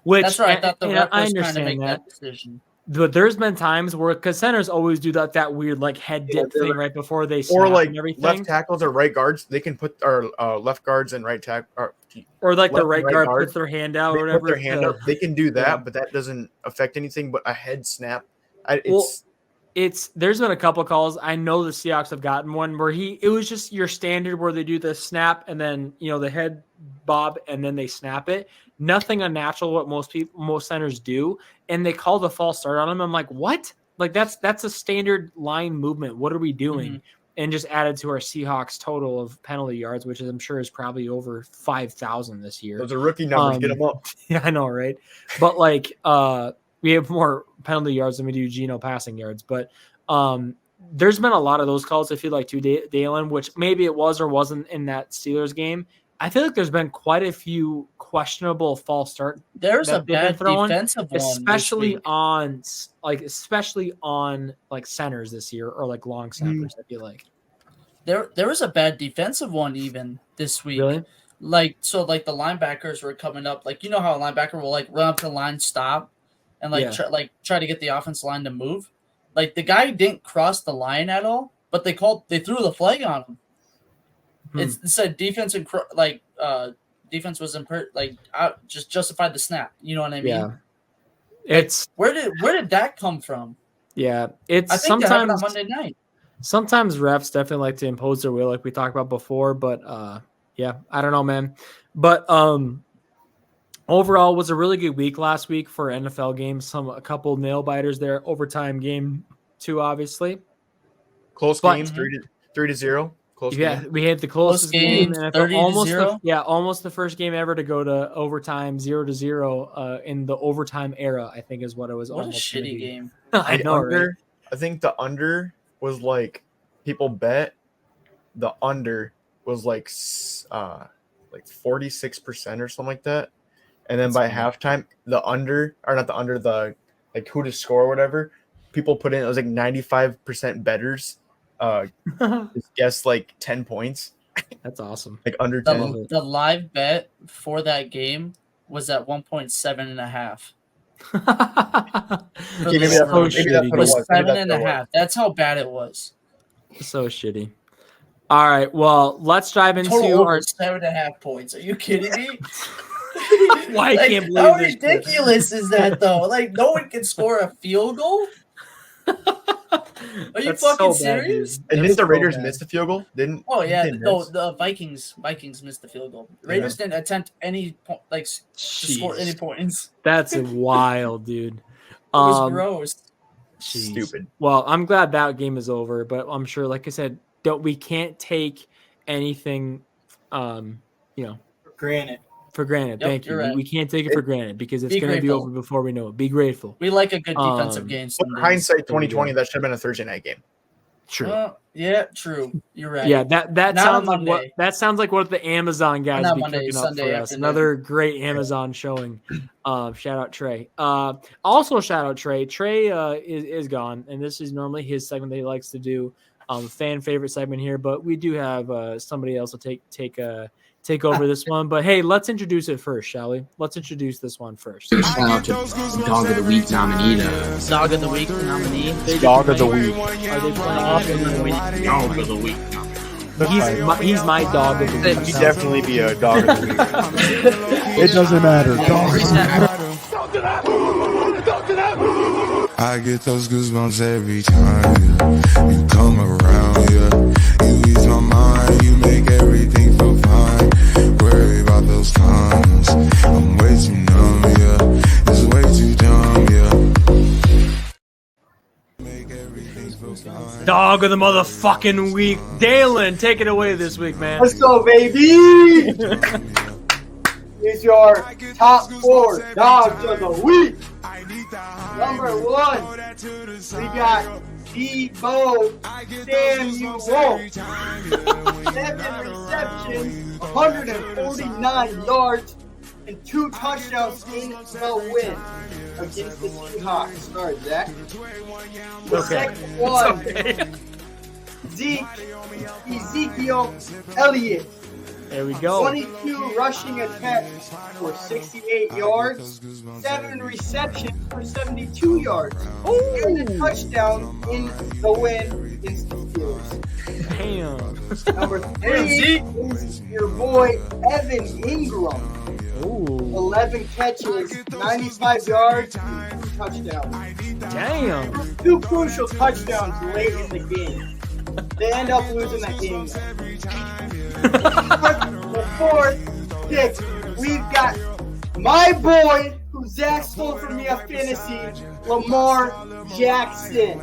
which that's right. I thought the ref I was trying to make that decision. But there's been times where, because centers always do that weird like head dip thing right before they snap, or like and everything. Left tackles or right guards, they can put our left guards and right tackle, or like the right guard puts their hand out or whatever. Put their hand up. They can do that, but that doesn't affect anything. But a head snap, there's been a couple calls. I know the Seahawks have gotten one where it was just your standard where they do the snap and then the head bob and then they snap it. Nothing unnatural, what most centers do, and they call the false start on him. I'm like, what? Like that's a standard line movement. What are we doing? And just added to our Seahawks total of penalty yards, which I'm sure is probably over 5,000 this year. Those are rookie numbers. Get them up. Yeah, I know, right? But like, we have more penalty yards than we do Geno passing yards. But there's been a lot of those calls, I feel like, to Dalen, which maybe it was or wasn't in that Steelers game. I feel like there's been quite a few questionable false start. There's a bad defensive one, especially on like centers this year or like long snappers. I feel like there was a bad defensive one even this week. Really? Like the linebackers were coming up. Like, how a linebacker will like run up to the line, stop, and try to get the offense line to move. Like the guy didn't cross the line at all, but they threw the flag on him. It said defense and defense was just justified the snap. You know what I mean? Yeah. It's where did that come from? Yeah, it's I think sometimes on Monday night. Sometimes refs definitely like to impose their will, like we talked about before. But I don't know, man. But overall, was a really good week last week for NFL games. A couple nail biters there. Overtime game 2, obviously. Close game, 3-0. Game. We had the closest game almost the first game ever to go to overtime 0-0 in the overtime era, I think is what it was. What a shitty game. I know, right? I think the under was like people bet the under was like 46% or something like that. And then by halftime, the who to score or whatever, people put in, it was like 95% bettors. Guess like 10 points. That's awesome. Like under 10. The live bet for that game was at 1.7.5. Maybe that's what it was. 7.5. That's how bad it was. So shitty. All right. Well, let's dive into our 7.5 points. Are you kidding me? Why I can't believe how ridiculous is that though? Like no one can score a field goal. Are you That's fucking so bad, serious? dude. And That's didn't the so Raiders bad. miss the field goal? Didn't? Oh yeah, didn't no, miss? the Vikings missed the field goal. Raiders didn't attempt any to score any Jeez. points. That's wild, dude. It was gross. Jeez. Stupid. Well, I'm glad that game is over, but I'm sure, like I said, we can't take anything, you know, Granted. for granted. Yep, Thank you. you're right. We can't take it for granted because it's Be going to be grateful. over before we know it. Be grateful. We like a good defensive Um, game. But some days. hindsight There you 2020, go. that should have been a Thursday night game. True. Yeah, true. You're right. Yeah, that Not sounds on like what Monday. that sounds like what the Amazon guys not be Monday, cooking up Sunday for us. afternoon. Another great Amazon showing. Shout out Trey. Also shout out Trey. Trey is gone, and this is normally his segment that he likes to do. Fan favorite segment here, but we do have somebody else to take over this one. But hey, let's introduce it first, shall we? Let's introduce this one first. Shout out to Dog of the Week nominee. Dog of the week nominee. Dog of the week. Are they playing? Dog of the Week. He's my dog of the week. He'd definitely be a dog of the week. It doesn't matter. I get those goosebumps every time you come around, yeah. You ease my mind, you make everything feel fine. Worry about those times, I'm way too numb, yeah. It's way too dumb, yeah. Make everything feel fine. Dog of the motherfucking week. Dalen, take it away this week, man. Let's go, baby! Here's your top 4 dogs of the week. Number 1, we got Debo Samuel. 7 receptions, 149 yards, and 2 touchdowns in the win against the Seahawks. Sorry, Zach. The Okay. second one, Okay. Ezekiel Elliott. There we go. 22 rushing attempts for 68 yards, 7 receptions for 72 yards, and a touchdown in the win against the Steelers. Damn. Number 3 is your boy Evan Ingram. Ooh. 11 catches, 95 yards, and 2 touchdowns. Damn. 2 crucial touchdowns late in the game. They end up losing that game. The 4th pick, we've got my boy, who Zach stole from me off fantasy, Lamar Jackson.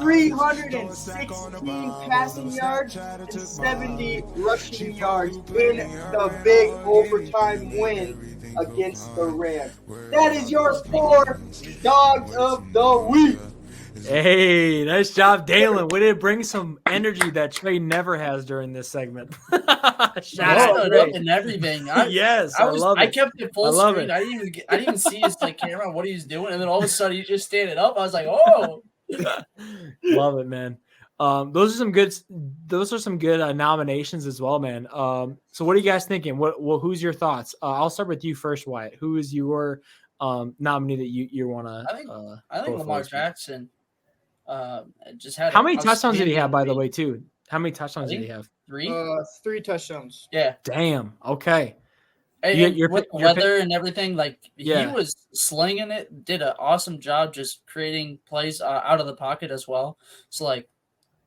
316 passing yards and 70 rushing yards in the big overtime win against the Rams. That is your 4 dogs of the week. Hey, nice job, Dalen. Way to bring some energy that Trey never has during this segment. Shout I out, stood Trey. up and everything. Yes, I love I it. kept it full I love screen. it. I didn't even see his camera what he was doing, and then all of a sudden he just standing up. I was like, oh. Love it, man. Those are some good nominations as well, man. So what are you guys thinking? Who's your thoughts? I'll start with you first, Wyatt. Who is your nominee that you want to? I think Lamar Jackson just had. How many touchdowns did he have, by the outstanding way, too? How many touchdowns did he have? 3. 3 touchdowns. Yeah. Damn. Okay. And Your with pick- the your pick- weather and everything, Yeah. he was slinging it. Did an awesome job just creating plays out of the pocket as well. So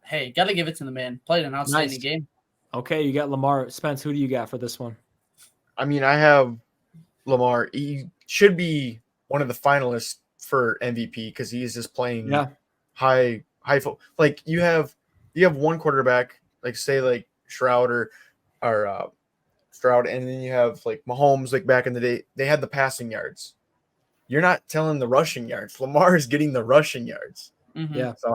hey, got to give it to the man. Played an outstanding Nice. game. Okay, you got Lamar. Spence, who do you got for this one? I mean, I have Lamar. He should be one of the finalists for MVP because he is just playing high. Like you have one quarterback, like say like Stroud or Stroud, and then you have like Mahomes. Like back in the day, they had the passing yards. You're not telling the rushing yards. Lamar is getting the rushing yards. Mhm. Yeah. So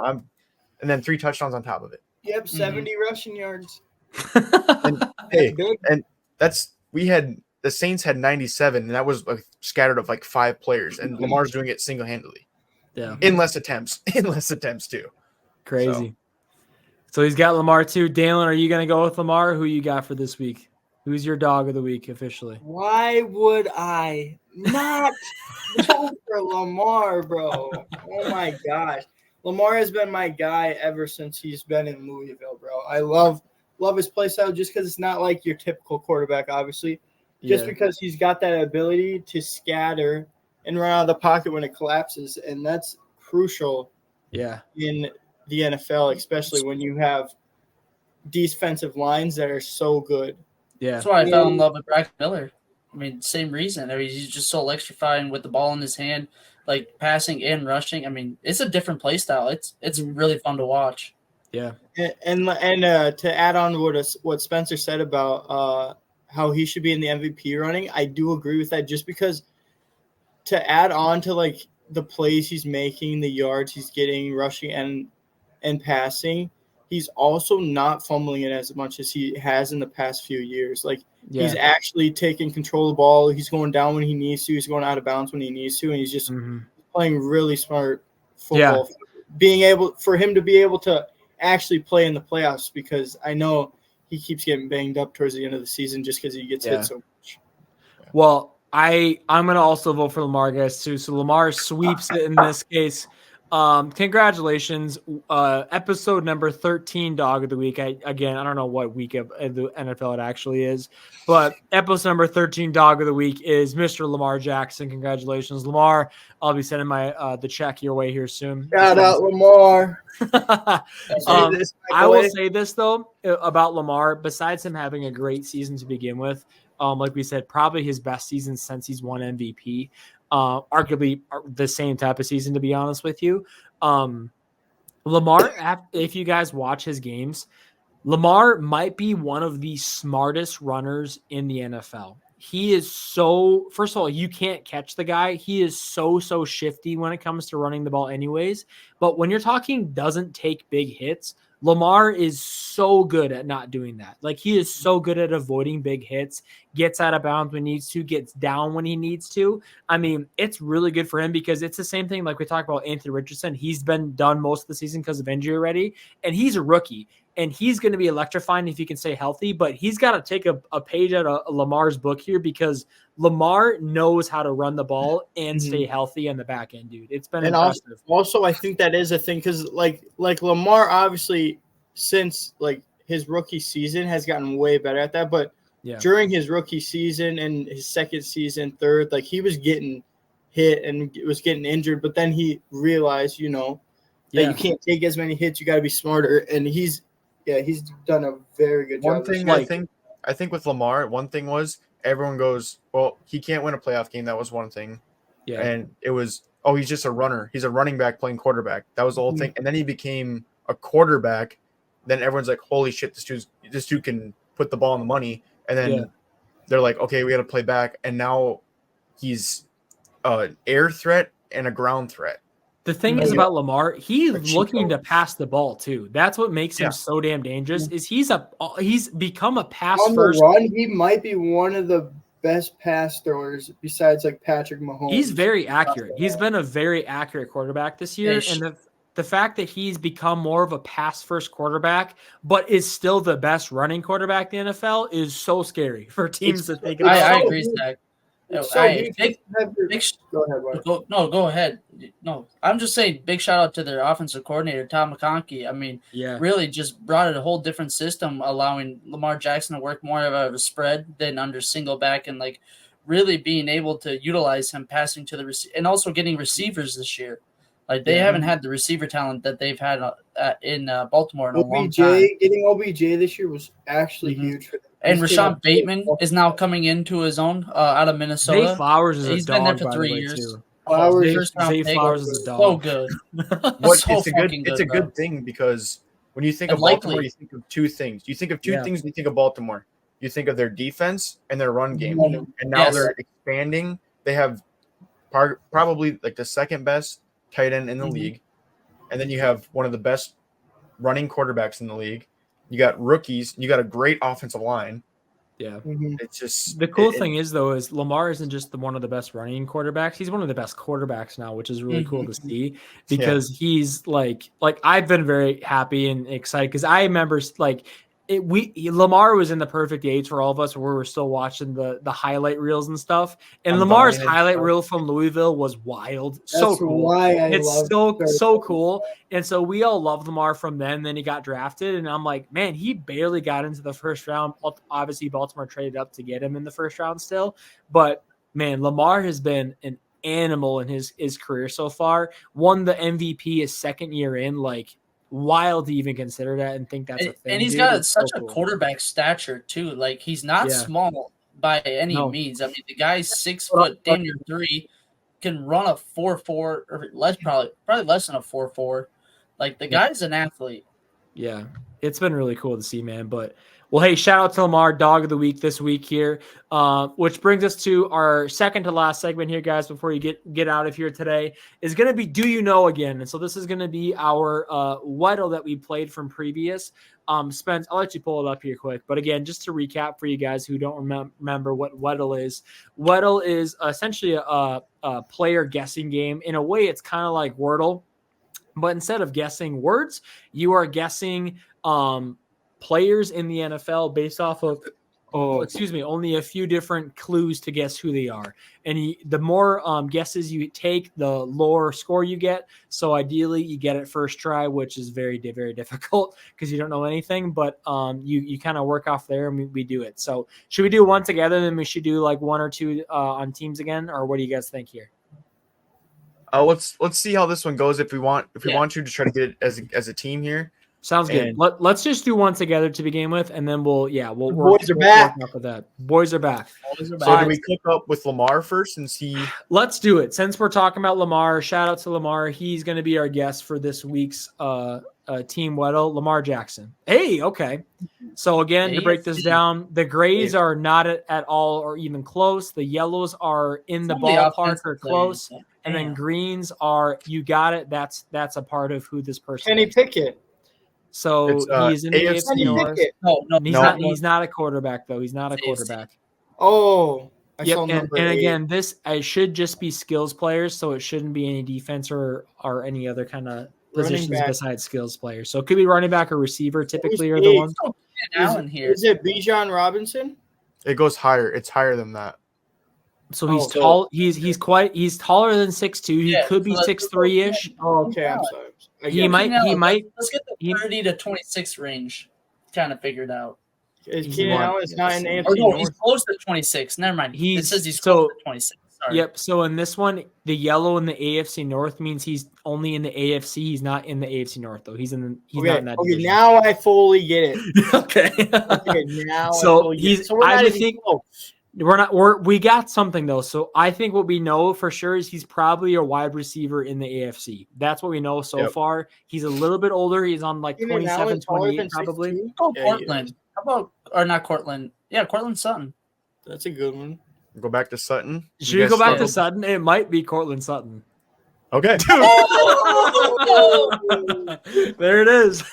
and then 3 touchdowns on top of it. Yep, 70 rushing yards. And hey, Big. and the Saints had 97, and that was scattered of like 5 players, and Lamar's doing it single-handedly Yeah. in less attempts too. Crazy. So he's got Lamar too. Dalen, are you going to go with Lamar? Who you got for this week? Who's your dog of the week officially? Why would I not go for Lamar, bro? Oh my gosh. Lamar has been my guy ever since he's been in Louisville, bro. I love his play style just because it's not like your typical quarterback, obviously. Just because he's got that ability to scatter and run out of the pocket when it collapses, and that's crucial Yeah. in the NFL, especially when you have defensive lines that are so good. Yeah. That's why I fell in love with Braxton Miller. I mean, same reason. I mean, he's just so electrifying with the ball in his hand, like passing and rushing. I mean, it's a different play style. It's really fun to watch. Yeah. And to add on what Spencer said about how he should be in the MVP running, I do agree with that. Just because to add on to like the plays he's making, the yards he's getting, rushing and passing, he's also not fumbling it as much as he has in the past few years. Like he's actually taking control of the ball. He's going down when he needs to. He's going out of bounds when he needs to, and he's just playing really smart football. Being able for him to be able to actually play in the playoffs, because I know he keeps getting banged up towards the end of the season just because he gets hit so much. Well, I'm going to also vote for Lamar, guys, too. So Lamar sweeps it in this case. Congratulations. Episode number 13, Dog of the Week. I don't know what week of the NFL it actually is, but episode number 13, Dog of the Week is Mr. Lamar Jackson. Congratulations, Lamar. I'll be sending the check your way here soon. Shout out Lamar. I will say this, though, about Lamar. Besides him having a great season to begin with, like we said, probably his best season since he's won MVP. Arguably the same type of season, to be honest with you. Lamar, if you guys watch his games, Lamar might be one of the smartest runners in the NFL. He is so, first of all, you can't catch the guy. He is so shifty when it comes to running the ball anyways. But when you're talking doesn't take big hits, Lamar is so good at not doing that. Like, he is so good at avoiding big hits, gets out of bounds when he needs to, gets down when he needs to. I mean, it's really good for him because it's the same thing like we talked about Anthony Richardson. He's been done most of the season because of injury already, and he's a rookie. And he's going to be electrifying if he can stay healthy, but he's got to take a page out of Lamar's book here because Lamar knows how to run the ball and stay healthy on the back end, dude. It's been impressive. Also, I think that is a thing because like Lamar, obviously, since like his rookie season has gotten way better at that. But during his rookie season and his second season, third, like he was getting hit and was getting injured, but then he realized, that you can't take as many hits. You got to be smarter, and he's done a very good job. One thing I think with Lamar, one thing was everyone goes, well, he can't win a playoff game. That was one thing. Yeah. And it was, he's just a runner. He's a running back playing quarterback. That was the whole thing. And then he became a quarterback. Then everyone's like, holy shit, this dude can put the ball on the money. And then they're like, okay, we got to play back. And now he's an air threat and a ground threat. The thing is about Lamar, he's looking to pass the ball too. That's what makes him so damn dangerous. Is he's become a pass on first. The run, he might be one of the best pass throwers besides like Patrick Mahomes. He's very accurate. He's been a very accurate quarterback this year, and the fact that he's become more of a pass first quarterback, but is still the best running quarterback in the NFL is so scary for teams to think about. I agree, Zach. Go ahead. No, I'm just saying big shout out to their offensive coordinator, Tom McConkey. I mean, really just brought it a whole different system, allowing Lamar Jackson to work more of a spread than under single back and like really being able to utilize him passing to the and also getting receivers this year. Like they haven't had the receiver talent that they've had in Baltimore in a long time. Getting OBJ this year was actually huge for them. And Rashad Bateman is now coming into his own out of Minnesota. Zay Flowers is He's a dog, been there for by 3 the way, years. too. Zay Flowers is a dog. So good. It's a good thing because when you think of Baltimore, you think of two things. You think of two things when you think of Baltimore. You think of their defense and their run game. And now they're expanding. They have probably like the second best tight end in the league. And then you have one of the best running quarterbacks in the league. You got rookies. You got a great offensive line. Yeah. It's just the cool thing is Lamar isn't just one of the best running quarterbacks. He's one of the best quarterbacks now, which is really cool to see because he's like I've been very happy and excited because I remember Lamar was in the perfect age for all of us where we were still watching the highlight reels and stuff. And Lamar's highlight reel from Louisville was wild. So cool. It's so cool. And so we all loved Lamar from then. Then he got drafted. And I'm like, man, he barely got into the first round. Obviously, Baltimore traded up to get him in the first round still. But, man, Lamar has been an animal in his career so far. Won the MVP his second year in. Like, wild to even consider that and think that's a thing. And he's dude. got It's such so a cool. quarterback stature too. Like he's not Yeah. small by any No. means. I mean, the guy's 6 foot, damn near 3, can run a 4.4 or less, probably less than a 4.4. Like the guy's an athlete. Yeah, it's been really cool to see, man. But well, hey, shout out to Lamar, dog of the week this week here. Which brings us to our second to last segment here, guys. Before you get out of here today, is going to be Do You Know again, and so this is going to be our Weddle that we played from previous. Spence, I'll let you pull it up here quick. But again, just to recap for you guys who don't remember what Weddle is. Weddle is essentially a player guessing game. In a way, it's kind of like Wordle. But instead of guessing words, you are guessing players in the NFL based off of, only a few different clues to guess who they are. And the more guesses you take, the lower score you get. So ideally, you get it first try, which is very, very difficult because you don't know anything. But you kind of work off there, and we do it. So should we do one together? Then we should do like one or two on teams again, or what do you guys think here? Let's see how this one goes. If we want you to try to get it as a team here. Sounds good. Let's just do one together to begin with, and then we'll boys are back. Work off of that. Boys are back. So do we cook up with Lamar first and see? Let's do it. Since we're talking about Lamar, shout out to Lamar. He's going to be our guest for this week's Team Weddle, Lamar Jackson. Hey, okay. So again, to break this down, the grays are not at all or even close. The yellows are in the ballpark or close. And then greens are, you got it. That's a part of who this person Kenny is. Pickett. So he's in the AFC North. No, he's not a quarterback though. He's not a quarterback. Oh, Yep. And again, this I should just be skills players, so it shouldn't be any defense or any other kind of positions besides skills players. So it could be running back or receiver. Typically, are the ones. Is it Bijan Robinson? It goes higher. It's higher than that. So he's tall. He's taller than 6'2". He could be 6'3" ish. Oh, okay. I'm sorry. He might. Let's get the 30 to 26 range kind of figured out. Keenan Allen is not in AFC North. He's close to 26. Never mind. It says he's close to 26. Sorry. Yep. So in this one, the yellow in the AFC North means he's only in the AFC. He's not in the AFC North though. He's not in that division. Now I fully get it. Okay. Now so I would think close. We got something though. So I think what we know for sure is he's probably a wide receiver in the AFC. That's what we know so far. He's a little bit older. He's on like 27, 28 probably. Oh, Cortland. How about, or not Cortland? Yeah, Cortland Sutton. That's a good one. Go back to Sutton. Should we go back to Sutton? It might be Cortland Sutton. Okay. There it is.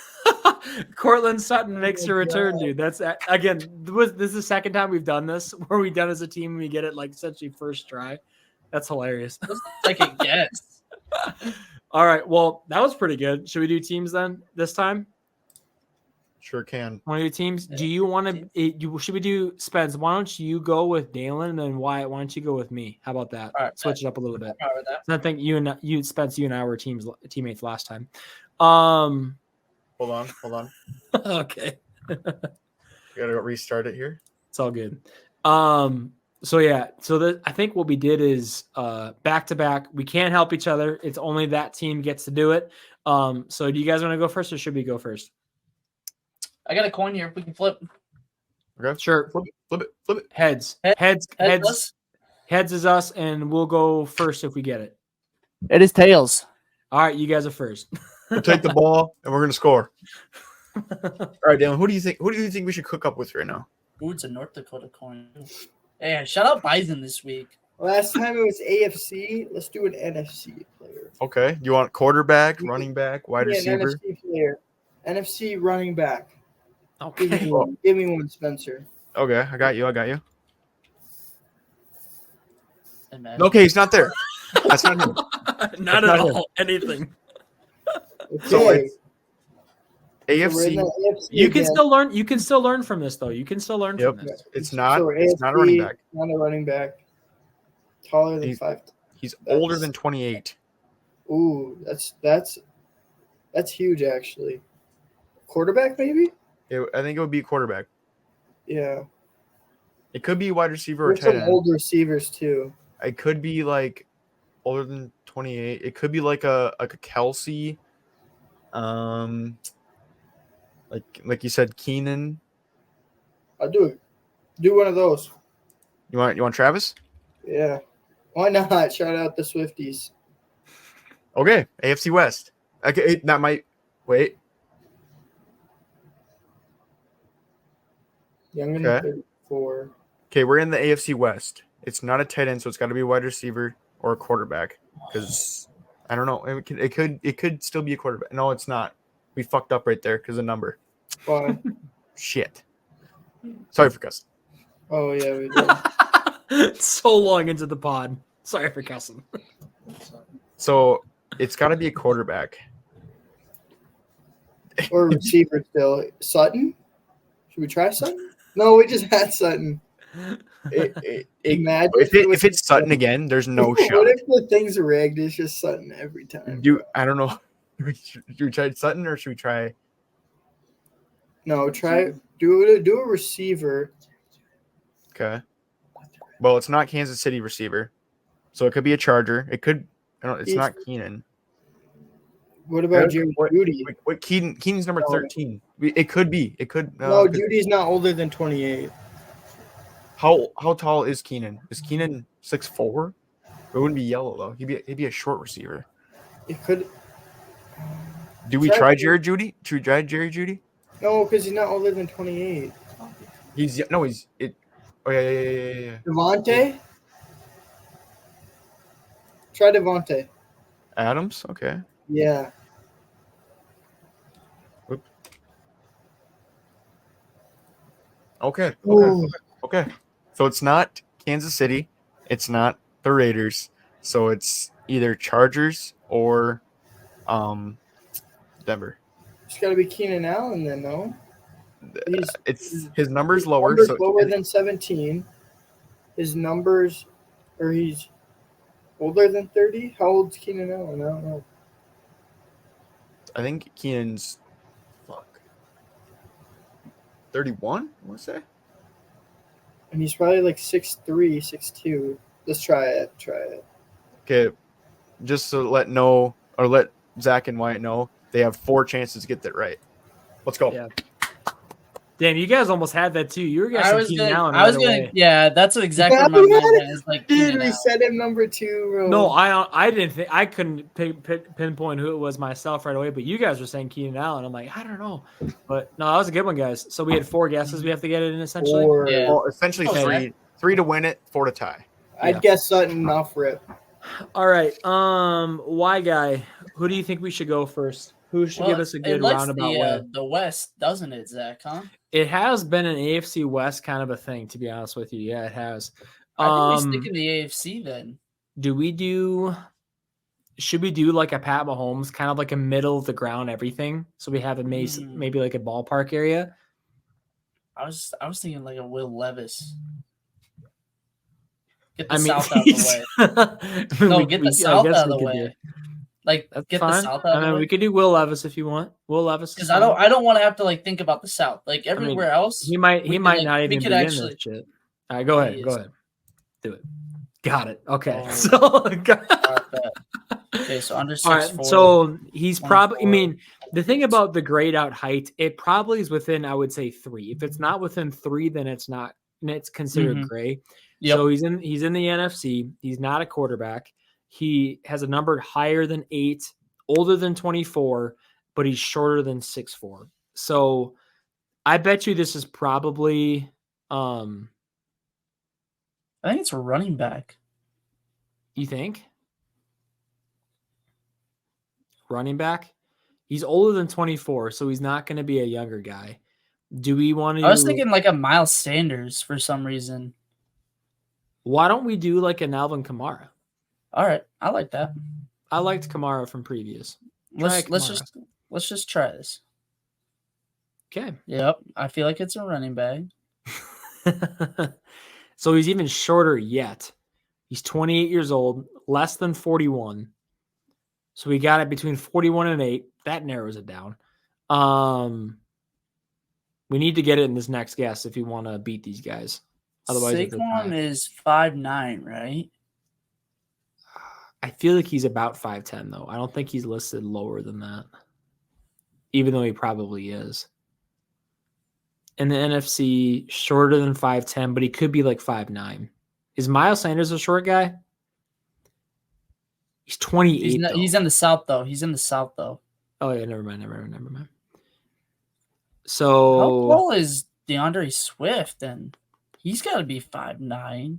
Cortland Sutton makes a return, dude. That's again. This is the second time we've done this, where we've done as a team and we get it like essentially first try. That's hilarious. Second guess. All right. Well, that was pretty good. Should we do teams then this time? Sure can. Want to do teams? Do you want to? Should we do Spence? Why don't you go with Dalen and then Wyatt? Why don't you go with me? How about that? All right, switch it up a little bit. All right, I think you Spence, you and I were teammates last time. Hold on. Okay. We gotta restart it here. It's all good. So yeah. So I think what we did is back to back. We can't help each other. It's only that team gets to do it. So do you guys want to go first or should we go first? I got a coin here. We can flip. Okay. Sure. Flip it. Heads is us, and we'll go first if we get it. It is tails. All right, you guys are first. We'll take the ball and we're gonna score. All right, Dylan. Who do you think we should cook up with right now? Ooh, it's a North Dakota coin. Hey, shout out Bison this week. Last time it was AFC. Let's do an NFC player. Okay. You want quarterback, running back, wide receiver? NFC player. NFC running back. Okay. Give me one, Spencer. Okay, I got you. Imagine. Okay, he's not there. That's not him. Not at all. Anything. Okay. So it's AFC. So we're in the AFC You can again. still learn. You can still learn from this, though. You can still learn from this. It's not. So It's not a AFC, running back. Not a running back. Taller than 5. He's older than 28. Ooh, that's huge actually. Quarterback maybe? I think it would be a quarterback. Yeah. It could be wide receiver or There's tight some end. old receivers too. It could be like older than 28. It could be like a Kelsey. Like you said, Keenan. I'll do it. Do one of those. You want Travis? Yeah. Why not? Shout out the Swifties. Okay, AFC West. Okay, that might wait. Young and Okay. 34. Okay, we're in the AFC West. It's not a tight end, so it's got to be a wide receiver or a quarterback. Because I don't know, it could still be a quarterback. No, it's not. We fucked up right there because of number. Why? Shit. Sorry for cussing. Oh, yeah, we did. So long into the pod. Sorry for cussing. So it's got to be a quarterback. Or a receiver still. Sutton? Should we try Sutton? No, we just had Sutton. Imagine If it's Sutton again, there's no shot. What if the thing's rigged? It's just Sutton every time. I don't know. Should we try Sutton or should we try? No, do a receiver. Okay. Well, it's not Kansas City receiver, so it could be a Charger. It could. It's not Keenan. What about Jerry Judy? What Keenan's number 13. It could be. It could. No, Judy's not older than 28. How tall is Keenan? Is Keenan 6'4"? It wouldn't be yellow though. He'd be a short receiver. It could. Do we try Jerry Judy? Should we try Jerry Judy? No, because he's not older than 28. He's it. Oh yeah. Devontae? Try Devontae. Adams. Okay. Yeah. Okay. Ooh. Okay. So it's not Kansas City. It's not the Raiders. So it's either Chargers or Denver. It's got to be Keenan Allen then, no? His number's lower. Numbers So lower than 17. His numbers, or he's older than 30? How old's Keenan Allen? I don't know. I think Keenan's 31, I want to say. And he's probably like 6'3", 6'2". Let's try it. Okay. Just to let Zach and Wyatt know, they have 4 chances to get that right. Let's go. Yeah. Damn, you guys almost had that too. You were guessing Keenan Allen. Yeah, that's exactly what my mind is. Like, dude, we said him number 2, bro. No, I didn't think I couldn't pinpoint who it was myself right away. But you guys were saying Keenan Allen. I'm like, I don't know, but no, that was a good one, guys. So we had 4 guesses. We have to get it in essentially. Yeah. Well, essentially 3. 3 to win it, 4 to tie. I'd guess Sutton off rip. All right. Why guy? Who do you think we should go first? Who should give us a good roundabout way? The West, doesn't it, Zach? Huh? It has been an AFC West kind of a thing, to be honest with you. Yeah, it has. I think we stick in the AFC then. Should we do like a Pat Mahomes, kind of like a middle of the ground everything? So we have a maybe like a ballpark area. I was thinking like a Will Levis. Get the South out of the way. No, get the South out of the way. Like, that's get fine. the South out of the way. We could do Will Levis if you want. Will Levis, because I don't want to have to like think about the South. Like everywhere else, he might not even be in this shit. All right, go ahead, do it. Got it. Okay, okay, so under 6'4". All right, so he's probably. I mean, the thing about the grayed out height, it probably is within, I would say, 3. If it's not within 3, then it's not. And it's considered gray. Yep. So he's in the NFC. He's not a quarterback. He has a number higher than 8, older than 24, but he's shorter than 6'4". So I bet you this is probably I think it's a running back. You think? Running back? He's older than 24, so he's not going to be a younger guy. Do we want to I was thinking like a Miles Sanders for some reason. Why don't we do like an Alvin Kamara? All right, I like that. I liked Kamara from previous. Let's just try this. Okay. Yep, I feel like it's a running back. So he's even shorter yet. He's 28 years old, less than 41. So we got it between 41 and 8. That narrows it down. We need to get it in this next guess if you want to beat these guys. Otherwise, Saquon is 5'9", right? I feel like he's about 5'10", though. I don't think he's listed lower than that, even though he probably is. In the NFC, shorter than 5'10", but he could be like 5'9". Is Miles Sanders a short guy? He's 28. He's in the South though. He's in the South though. Oh yeah, never mind. How So tall is DeAndre Swift? And he's got to be 5'9"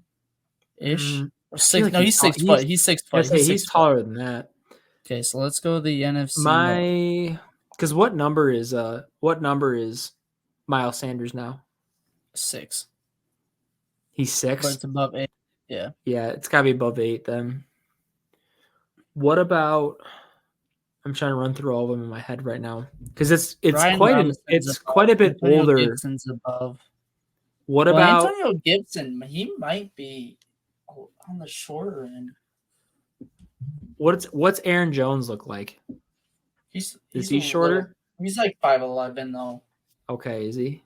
ish. Or feel six? like No, he's tall. 6 foot. He's 6 foot. he's He's 6 foot. taller than that. Okay, so let's go to the NFC. North. Because what number is Miles Sanders now? 6. He's 6. But it's above 8. Yeah. Yeah, it's got to be above 8 then. What about? I'm trying to run through all of them in my head right now because it's Brian quite Robinson's above. quite a bit Antonio older. Gibson's above. What Well, about Antonio Gibson? He might be on the shorter end. what's Aaron Jones look like? Is he shorter? He's like 5'11" though. Okay, is he?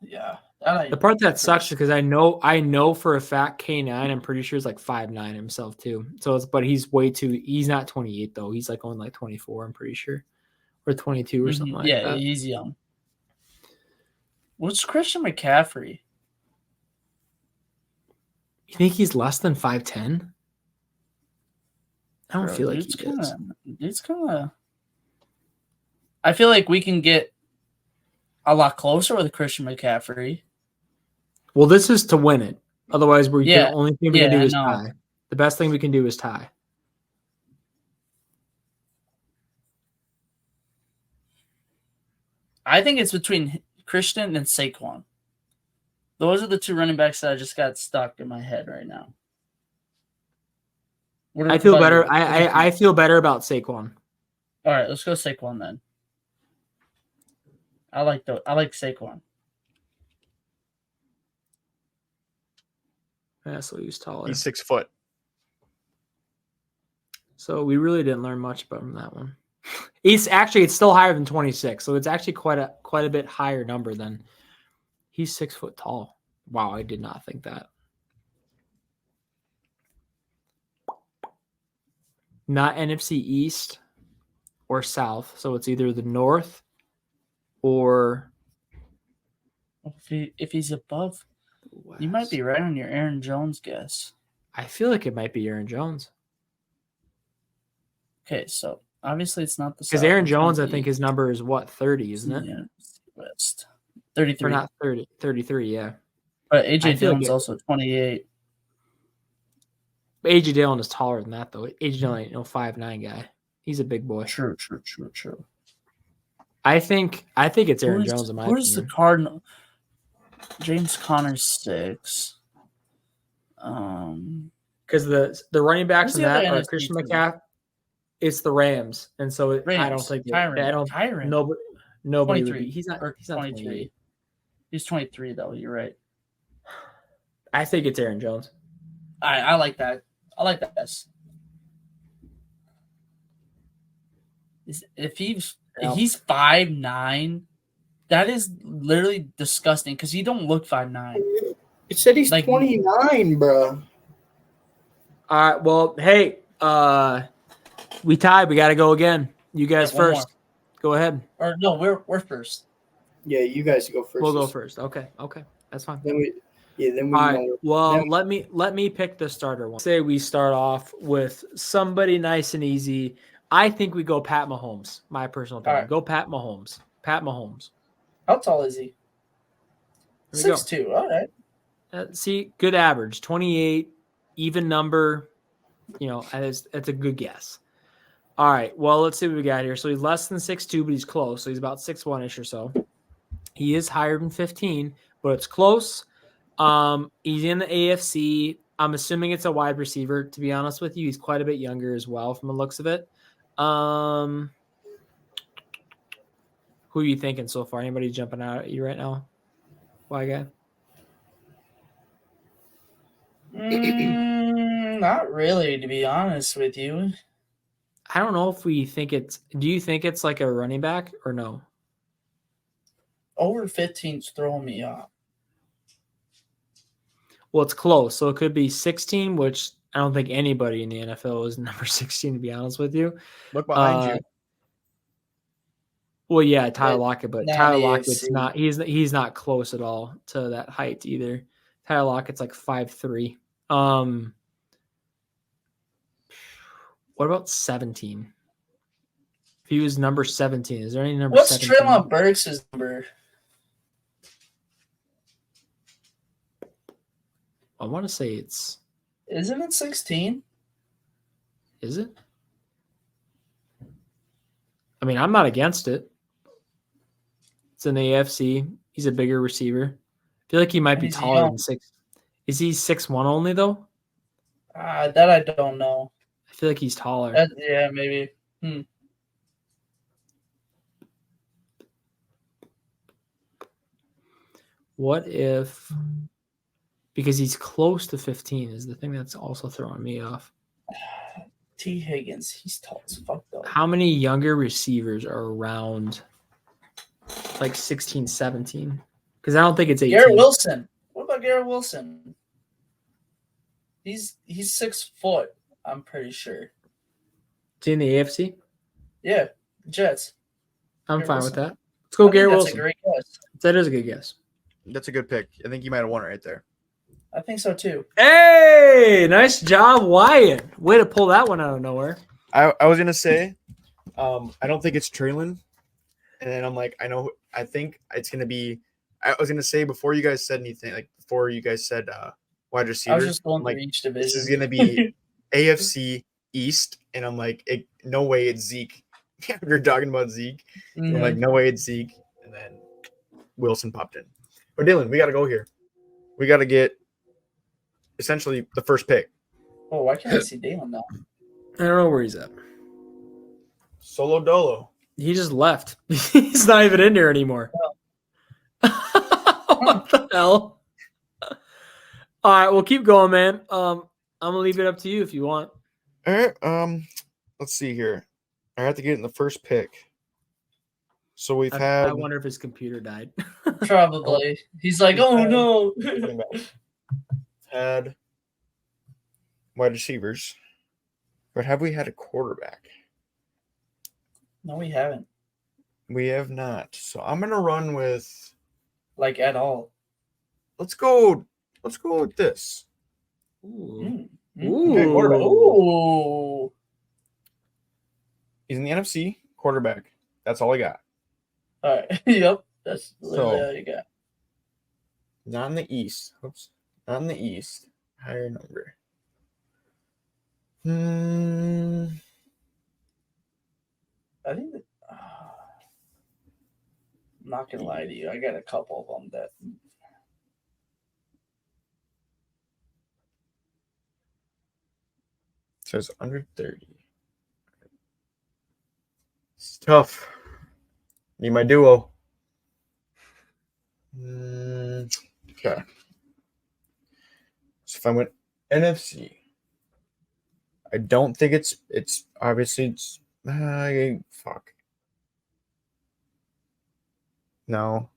Yeah. The part that sucks is because I know for a fact K9, I'm pretty sure is like 5'9" himself too. So but he's he's not 28 though. He's like only like 24, I'm pretty sure. Or 22 or something like that. Yeah, he's young. What's Christian McCaffrey? You think he's less than 5'10"? I don't feel like he is. It's kind of. I feel like we can get a lot closer with Christian McCaffrey. Well, this is to win it. Otherwise, the only thing we can do is I know. tie. The best thing we can do is tie. I think it's between Christian and Saquon. Those are the two running backs that I just got stuck in my head right now. I feel better. I feel better about Saquon. All right, let's go Saquon then. I like Saquon. Yeah, so he's taller. He's 6 foot. So we really didn't learn much about him that one. It's still higher than 26, so it's actually quite a bit higher number than he's 6 foot tall. Wow, I did not think that. Not NFC East or South, so it's either the North or If he's above, West. you might be right on your Aaron Jones guess. I feel like it might be Aaron Jones. Okay, so obviously it's not the Because South, Aaron it's Jones, not I think the his number is what, 30, isn't it? Yeah, West. Or 33. not 30, 33, yeah. But I AJ feel like Dillon's also 28. AJ Dillon is taller than that, though. AJ Dillon ain't no 5'9" guy. He's a big boy. True. I think it's Aaron Jones in my Where's the opinion. Cardinal? James Conner's 6. Because the running backs Who's in the that other are NFC Christian team? McCaffrey. It's the Rams, and so I don't Rams. think Tyron. nobody would 23. be. He's not 23. 28. He's 23 though. You're right. I think it's Aaron Jones. I like that. I like that. If he's 5'9", that is literally disgusting because he don't look 5'9". It said he's Like- 29, bro. All right. Well, hey, we tied. We got to go again. You guys Yeah, one first. Go ahead. Or no, we're first. Yeah, you guys go first. We'll go first. Okay. That's fine. Then we All right. know. Well, Then- let me pick the starter one. Say we start off with somebody nice and easy. I think we go Pat Mahomes. My personal opinion. All right. Go Pat Mahomes. Pat Mahomes. How tall is he? Here we go. 6'2". All right. See, good average. 28, even number. That's a good guess. All right. Well, let's see what we got here. So he's less than 6'2", but he's close. So he's about 6'1" or so. He is higher than 15, but it's close. He's in the AFC. I'm assuming it's a wide receiver, to be honest with you. He's quite a bit younger as well from the looks of it. Who are you thinking so far? Anybody jumping out at you right now? Why guy? Not really, to be honest with you. I don't know if we think it's. Do you think it's like a running back or no? Over 15's throwing me off. Well, it's close. So it could be 16, which I don't think anybody in the NFL is number 16, to be honest with you. Look behind you. Well, yeah, Tyler But Lockett, but not Tyler in the Lockett's AFC. not. He's not close at all to that height either. Tyler Lockett's like 5'3". What about 17? If he was number 17, is there any number What's 17? Treylon Burks' number? I want to say Isn't it 16? is it? I mean, I'm not against it. It's in the AFC. He's a bigger receiver. I feel like he might be He's taller young. than 6. Is he 6'1" only though? That I don't know. I feel like he's taller. Yeah, maybe. What if, because he's close to 15 is the thing that's also throwing me off. T. Higgins, he's tall as fuck though. How many younger receivers are around like 16, 17? Because I don't think it's 18. Garrett Wilson. What about Garrett Wilson? He's 6 foot, I'm pretty sure. Is he in the AFC? Yeah, Jets. I'm Garrett fine Wilson. with that. Let's go, I think Garrett that's Wilson. a great guess. That is a good guess. That's a good pick. I think you might have won it right there. I think so too. Hey, nice job, Wyatt. Way to pull that one out of nowhere. I was gonna say, I don't think it's Traylon, and then I'm like, I think it's gonna be. I was gonna say before you guys said anything, like before you guys said wide receiver, I was just going like through each division. this is gonna be AFC East, and I'm like, no way it's Zeke. You're talking about Zeke. I'm like, no way it's Zeke, and then Wilson popped in. But Dylan, we got to go here. We got to get essentially the first pick. Oh, why can't I see Dalen now? I don't know where he's at. Solo Dolo. He just left. He's not even in there anymore. What the hell? All right, we'll keep going, man. I'm gonna leave it up to you if you want. All right. Let's see here. I have to get in the first pick. So we've had. I wonder if his computer died. Probably. He's like, oh no. Had wide receivers, but have we had a quarterback? No, we haven't. We have not. So I'm gonna run with. Like at all. Let's go with this. Ooh. Okay, quarterback. Ooh. He's in the NFC. Quarterback. That's all I got. All right. Yep. That's literally all you got. Not in the East. Oops. Not in the East. Higher number. I think that, I'm not gonna lie to you. I got a couple of them that says under 30. It's tough. Need my duo. Okay. So if I went NFC, I don't think it's obviously it's fuck. No.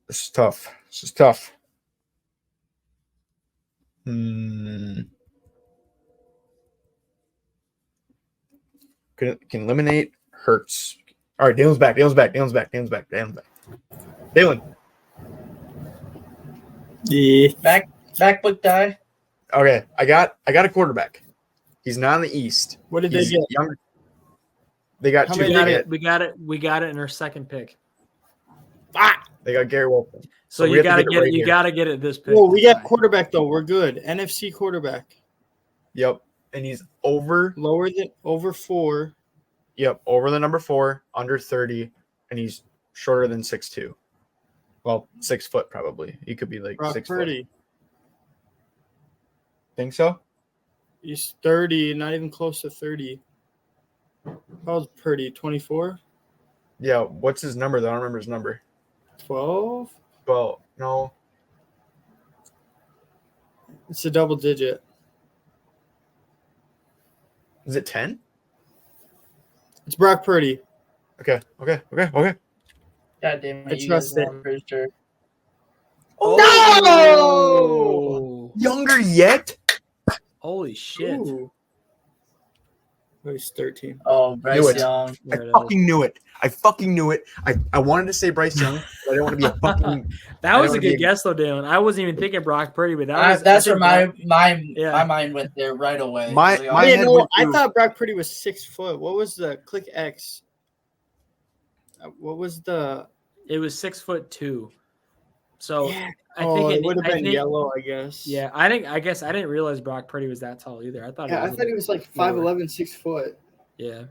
This is tough. Can eliminate Hurts. All right, Dalen's back. Dylan. Yeah. back book die. Okay, I got a quarterback. He's not in the East. What did He's they get? younger. They got How two. many We got did it. We got it in our second pick. They got Gary Wilson. So we you have to gotta get it get right it. You here. gotta get it this pick. Well, we got quarterback though. We're good. NFC quarterback. Yep, and he's over. Lower than over 4. Yep, over the number 4, under 30, and he's shorter than 6'2". Well, 6 foot probably. He could be like Brock 6 Purdy. foot. Think so? He's 30, not even close to 30. How's Purdy? 24? Yeah. What's his number though? I don't remember his number. 12? Well, no. It's a double digit. Is it 10? It's Brock Purdy. Okay. God damn it! I You trust guys know it. I'm pretty sure. No! under yet? Holy shit! Ooh. Oh, he's 13. Oh, Knew Bryce it. Young. There I it is. fucking knew it. I fucking knew it. I wanted to say Bryce Young, but I didn't want to be a fucking. That I was don't a wanna be good guess though, Dalen. I wasn't even thinking Brock Purdy, but That's where think my Yeah. mind went there right away. My- I was like, my oh, Yeah, head no, went I to- thought Brock Purdy was 6 foot. What was the click X? What was the? it was 6'2". So Yeah. I Oh, think it would have been think- yellow, I guess. Yeah, I guess I didn't realize Brock Purdy was that tall either. I thought. Yeah, I thought he was like 5'11", 6 foot. Yeah.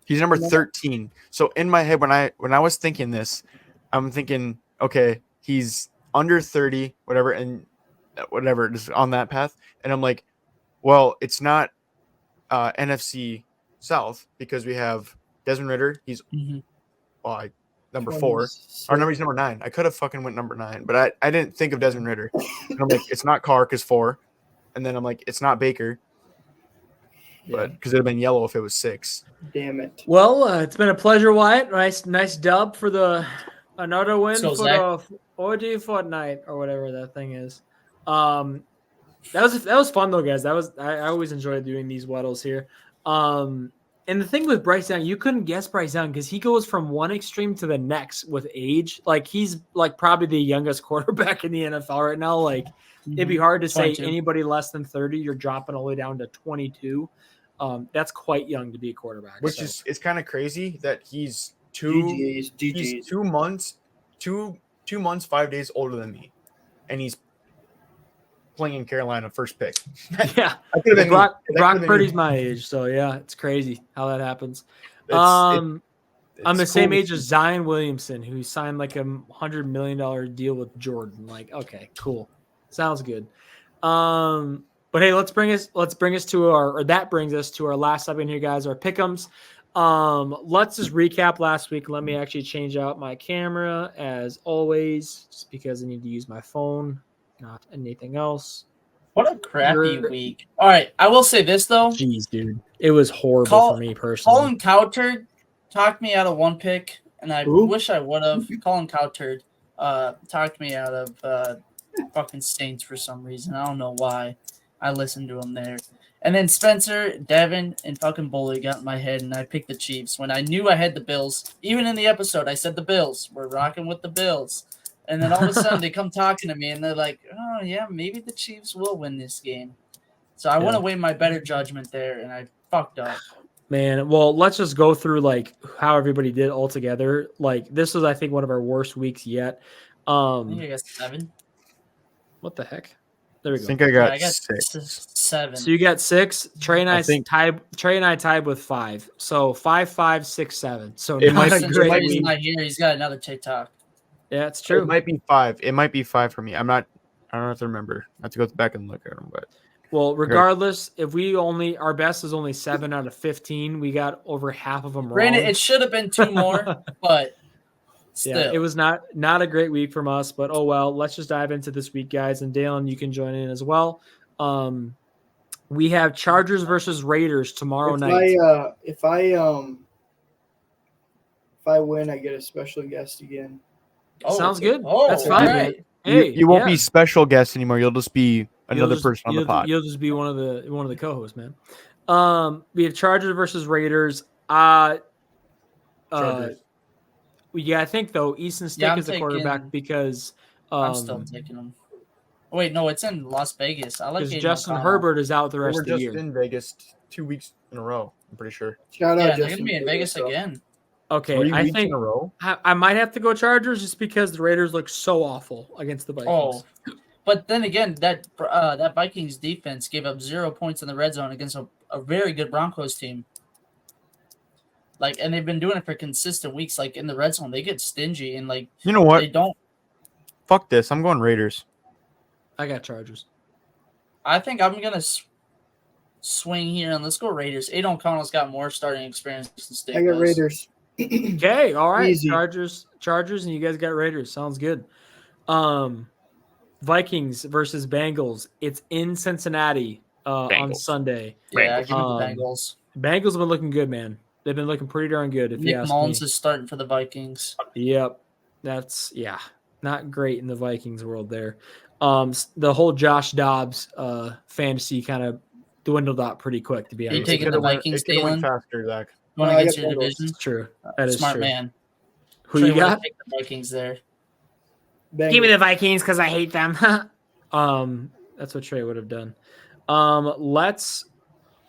He's number No. 13. So in my head, when I was thinking this, I'm thinking, okay, he's under 30, whatever, and whatever, just on that path. And I'm like, well, it's not NFC South because we have Desmond Ritter. He's Mhm. number 4. Or he's number 9. I could have fucking went number 9, but I didn't think of Desmond Ritter. And I'm like, it's not Carr because 4. And then I'm like, it's not Baker, but because it would have been yellow if it was 6. Damn it. Well, it's been a pleasure, Wyatt. Nice dub for another win So, for Zach. the OG Fortnite or whatever that thing is. That was fun though, guys. I always enjoy doing these Weddles here. And the thing with Bryce Young, you couldn't guess Bryce Young because he goes from one extreme to the next with age. Like he's like probably the youngest quarterback in the NFL right now. Like it'd be hard to say 22. anybody less than 30. You're dropping all the way down to 22. That's quite young to be a quarterback. Which so. is it's kind of crazy that he's GG's. he's 2 months, 2 months, 5 days older than me, and he's playing in Carolina first pick. Yeah. That could have been me. Brock That could've been Purdy's me. my age, so yeah, it's crazy how that happens. It's I'm the cool same to age see. as Zion Williamson, who signed like $100 million deal with Jordan. Like, okay, cool, sounds good. But hey, that brings us to our last segment here, guys. Our pick'ems. Let's just recap last week. Let me actually change out my camera as always, just because I need to use my phone, not anything else. What a crappy You're- week. All right, I will say this though. Jeez, dude, it was horrible Col- for me personally. Colin Cowherd talked me out of one pick, and I Who? wish I would have. Colin Cowherd talked me out of fucking Saints for some reason. I don't know why. I listened to him there. And then Spencer, Devin, and fucking Bully got in my head, and I picked the Chiefs when I knew I had the Bills. Even in the episode, I said the Bills. We're rocking with the Bills. And then all of a sudden, they come talking to me, and they're like, oh, yeah, maybe the Chiefs will win this game. So I want to weigh my better judgment there, and I fucked up. Man, well, let's just go through like how everybody did all together. Like this was, I think, one of our worst weeks yet. I think I got 7. What the heck? There we I go. think I got, I got 6. 7. So you got 6. Trey and I think- tied. Trey and I tied with 5. So 5, 5, 6, 7. So It not might a Since great Trey's week. not here, he's got another TikTok. Yeah, it's It true. might be 5. It might be 5 for me. I don't have to remember. I have to go back and look at them, but Well, regardless, if our best is only 7 out of 15, we got over half of them wrong. Granted, it should have been 2 more, but still. Yeah, it was not a great week from us, but oh well. Let's just dive into this week, guys. And Dalen, you can join in as well. We have Chargers versus Raiders tomorrow night. If I win, I get a special guest again. Sounds okay. good. Oh, That's fine, man. alright. Hey, you won't yeah. be special guests anymore. You'll just be You'll another just- person on the pod. You'll just be one of the co-hosts, man. We have Chargers versus Raiders. Chargers. Yeah, I think though Easton Stick Yeah, I'm is the quarterback taking- because I'm still taking him. Oh, wait, no, it's in Las Vegas. I like because Aiden Justin O'Connell. Herbert is out the We rest were of the just year. in Vegas 2 weeks in a row. I'm pretty sure. Shout Yeah, out they're Justin. going to be in Vegas Fields, though. again. Okay, 3 I weeks think in a row. I might have to go Chargers just because the Raiders look so awful against the Vikings. Oh, but then again, that Vikings defense gave up 0 points in the red zone against a very good Broncos team. And they've been doing it for consistent weeks. Like in the red zone, they get stingy and You know what? they don't. Fuck this. I'm going Raiders. I got Chargers. I think I'm gonna swing here and let's go Raiders. Aiden O'Connell's got more starting experience than Stick I got does. Raiders. Okay, all right. Easy. Chargers, and you guys got Raiders. Sounds good. Vikings versus Bengals. It's in Cincinnati on Bengals. Sunday. Yeah, give me the Um, Bengals. Bengals have been looking good, man. They've been looking pretty darn good. If you Nick ask Mullins me. is starting for the Vikings. Yep. That's yeah. Not great in the Vikings world there. The whole Josh Dobbs fantasy kind of dwindled out pretty quick, to be Are you honest. taking with the you. Vikings, It could have went Dalen? faster, Zach. You want I against got your Bengals. division? It's true. That is Smart true. man. Who Trey you would've got? picked the Vikings there. Give me Bengals. the Vikings because I hate them. That's what Trey would have done. Let's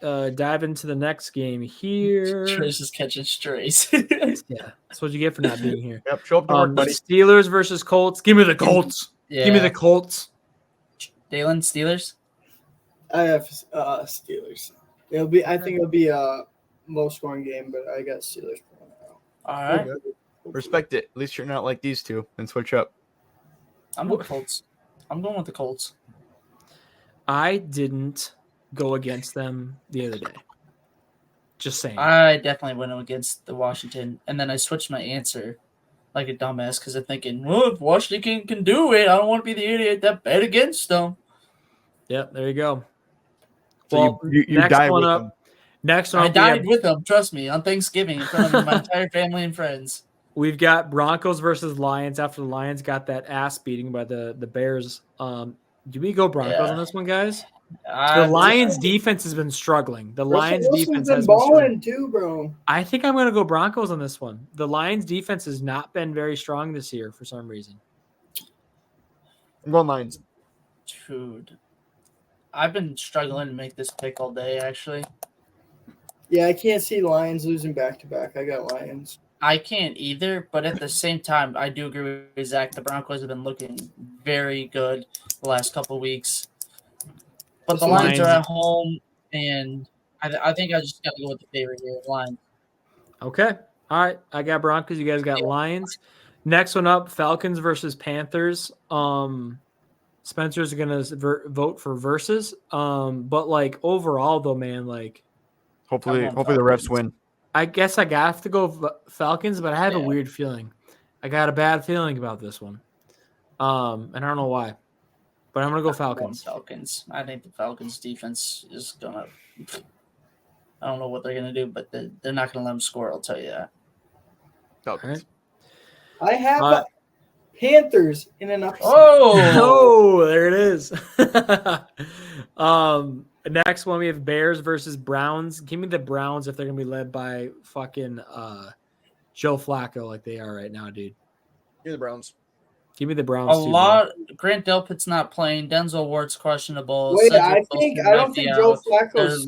dive into the next game here. Trey's just catching strays. Yeah, that's what you get for not being here. Yep, show up to work, buddy. Steelers versus Colts. Give me the Colts. Yeah. Give me the Colts. Dalen, Steelers? I have Steelers. I think it'll be a low scoring game, but I got Steelers pulling it out. All right. Respect it. At least you're not like these two. And switch up. I'm with Colts. I'm going with the Colts. I didn't go against them the other day. Just saying. I definitely went against the Washington, and then I switched my answer like a dumbass because I'm thinking, well, if Washington can do it, I don't want to be the idiot that bet against them. Yep, there you go. So Well, you next die one with up. them. Next one I up, died with them, trust me, on Thanksgiving in front of my entire family and friends. we've got Broncos versus Lions after the Lions got that ass beating by the Bears. Do we go Broncos Yeah. on this one, guys? The Lions defense has been struggling. The Lions defense has been struggling. balling too, bro. I think I'm going to go Broncos on this one. The Lions defense has not been very strong this year for some reason. I'm going Lions. Dude, I've been struggling to make this pick all day, actually. Yeah, I can't see Lions losing back to back. I got Lions. I can't either, but at the same time, I do agree with Zach. The Broncos have been looking very good the last couple of weeks. But the Lions are at home, and I think I just got to go with the favorite here, Lions. Okay. All right. I got Broncos. You guys got Lions. Next one up, Falcons versus Panthers. Spencer's going to vote for versus. But, like, overall, though, man, like. Hopefully the refs win. I guess I have to go Falcons, but I have a weird feeling. I got a bad feeling about this one. And I don't know why. But I'm going to go Falcons. Falcons. I think the Falcons defense is going to – I don't know what they're going to do, but they're not going to let them score, I'll tell you that. Falcons. I have Panthers in an upset. Oh, there it is. Next one, we have Bears versus Browns. Give me the Browns if they're going to be led by fucking Joe Flacco like they are right now, dude. You're the Browns. Give me the Browns. Grant Delpit's not playing. Denzel Ward's questionable. Wait, I don't think Joe Flacco's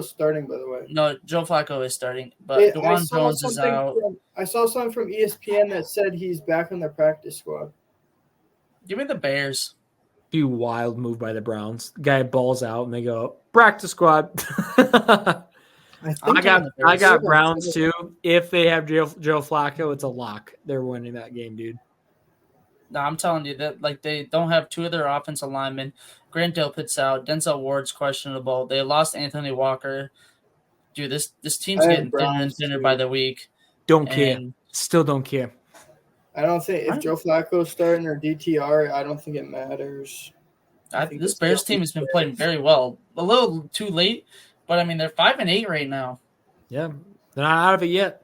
starting, by the way. No, Joe Flacco is starting, but DeJuan Jones is out. I saw something from ESPN that said he's back on the practice squad. Give me the Bears. Be wild move by the Browns. Guy balls out and they go practice squad. I got Browns too. If they have Joe Flacco, it's a lock. They're winning that game, dude. No, I'm telling you that they don't have two of their offensive linemen. Grant Delpit's out. Denzel Ward's questionable. They lost Anthony Walker. Dude, this team's getting thinner and thinner by the week. Don't care. Still don't care. I don't think if Joe Flacco's starting or DTR, I don't think it matters. This Bears team has been playing very well. A little too late, but I mean they're 5-8 right now. Yeah, they're not out of it yet.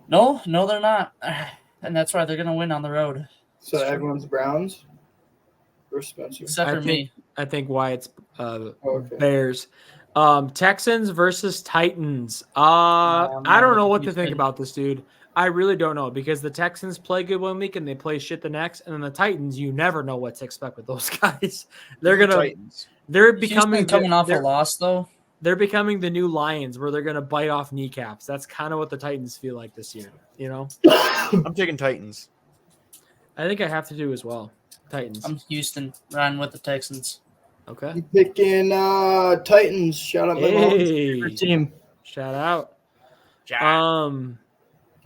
No, they're not, and that's why they're gonna win on the road. So everyone's Browns or Spencer? Except for me. I think Wyatt's Bears. Texans versus Titans. I don't know what to think about this, dude. I really don't know because the Texans play good one week and they play shit the next, and then the Titans, you never know what to expect with those guys. They're becoming coming off a loss though. They're becoming the new Lions where they're gonna bite off kneecaps. That's kind of what the Titans feel like this year. You know, I'm taking Titans. I think I have to do as well. Titans. I'm Houston, riding with the Texans. Okay. I'm picking Titans. Shout out my mom's team. Shout out.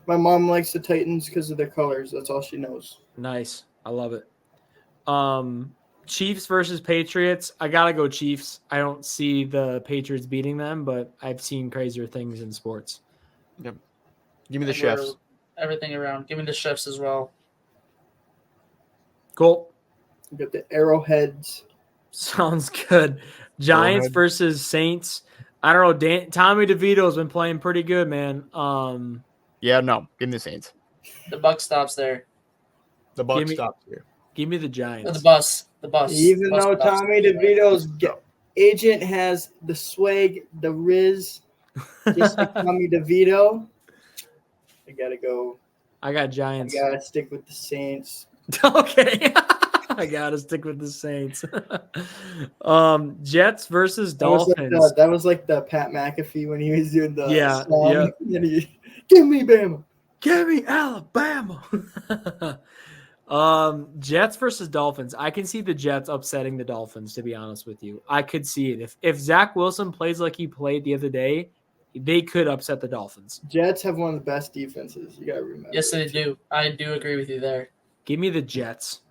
My mom likes the Titans because of their colors. That's all she knows. Nice. I love it. Chiefs versus Patriots. I gotta go Chiefs. I don't see the Patriots beating them, but I've seen crazier things in sports. Yep. Give me the chefs. Everything around. Give me the chefs as well. Cool. You got the Arrowheads. Sounds good. Giants versus Saints. I don't know. Tommy DeVito's been playing pretty good, man. Yeah, no. Give me the Saints. The buck stops there. The buck Give me- stops here. Give me the The Giants. bus. The bus. Even the bus though stops. Tommy DeVito's agent has the swag, the Riz, just like Tommy DeVito, I gotta go. I got I Giants. gotta stick with the Saints. Okay. I gotta stick with the Saints. Jets versus Dolphins. That was like the Pat McAfee when he was doing the Yeah, song. yeah. And he, give me Bama. Give me Alabama. Jets versus Dolphins. I can see the Jets upsetting the Dolphins, to be honest with you. I could see it. If Zach Wilson plays like he played the other day, they could upset the Dolphins. Jets have one of the best defenses. You gotta remember. Yes, they do. I do agree with you there. Give me the Jets.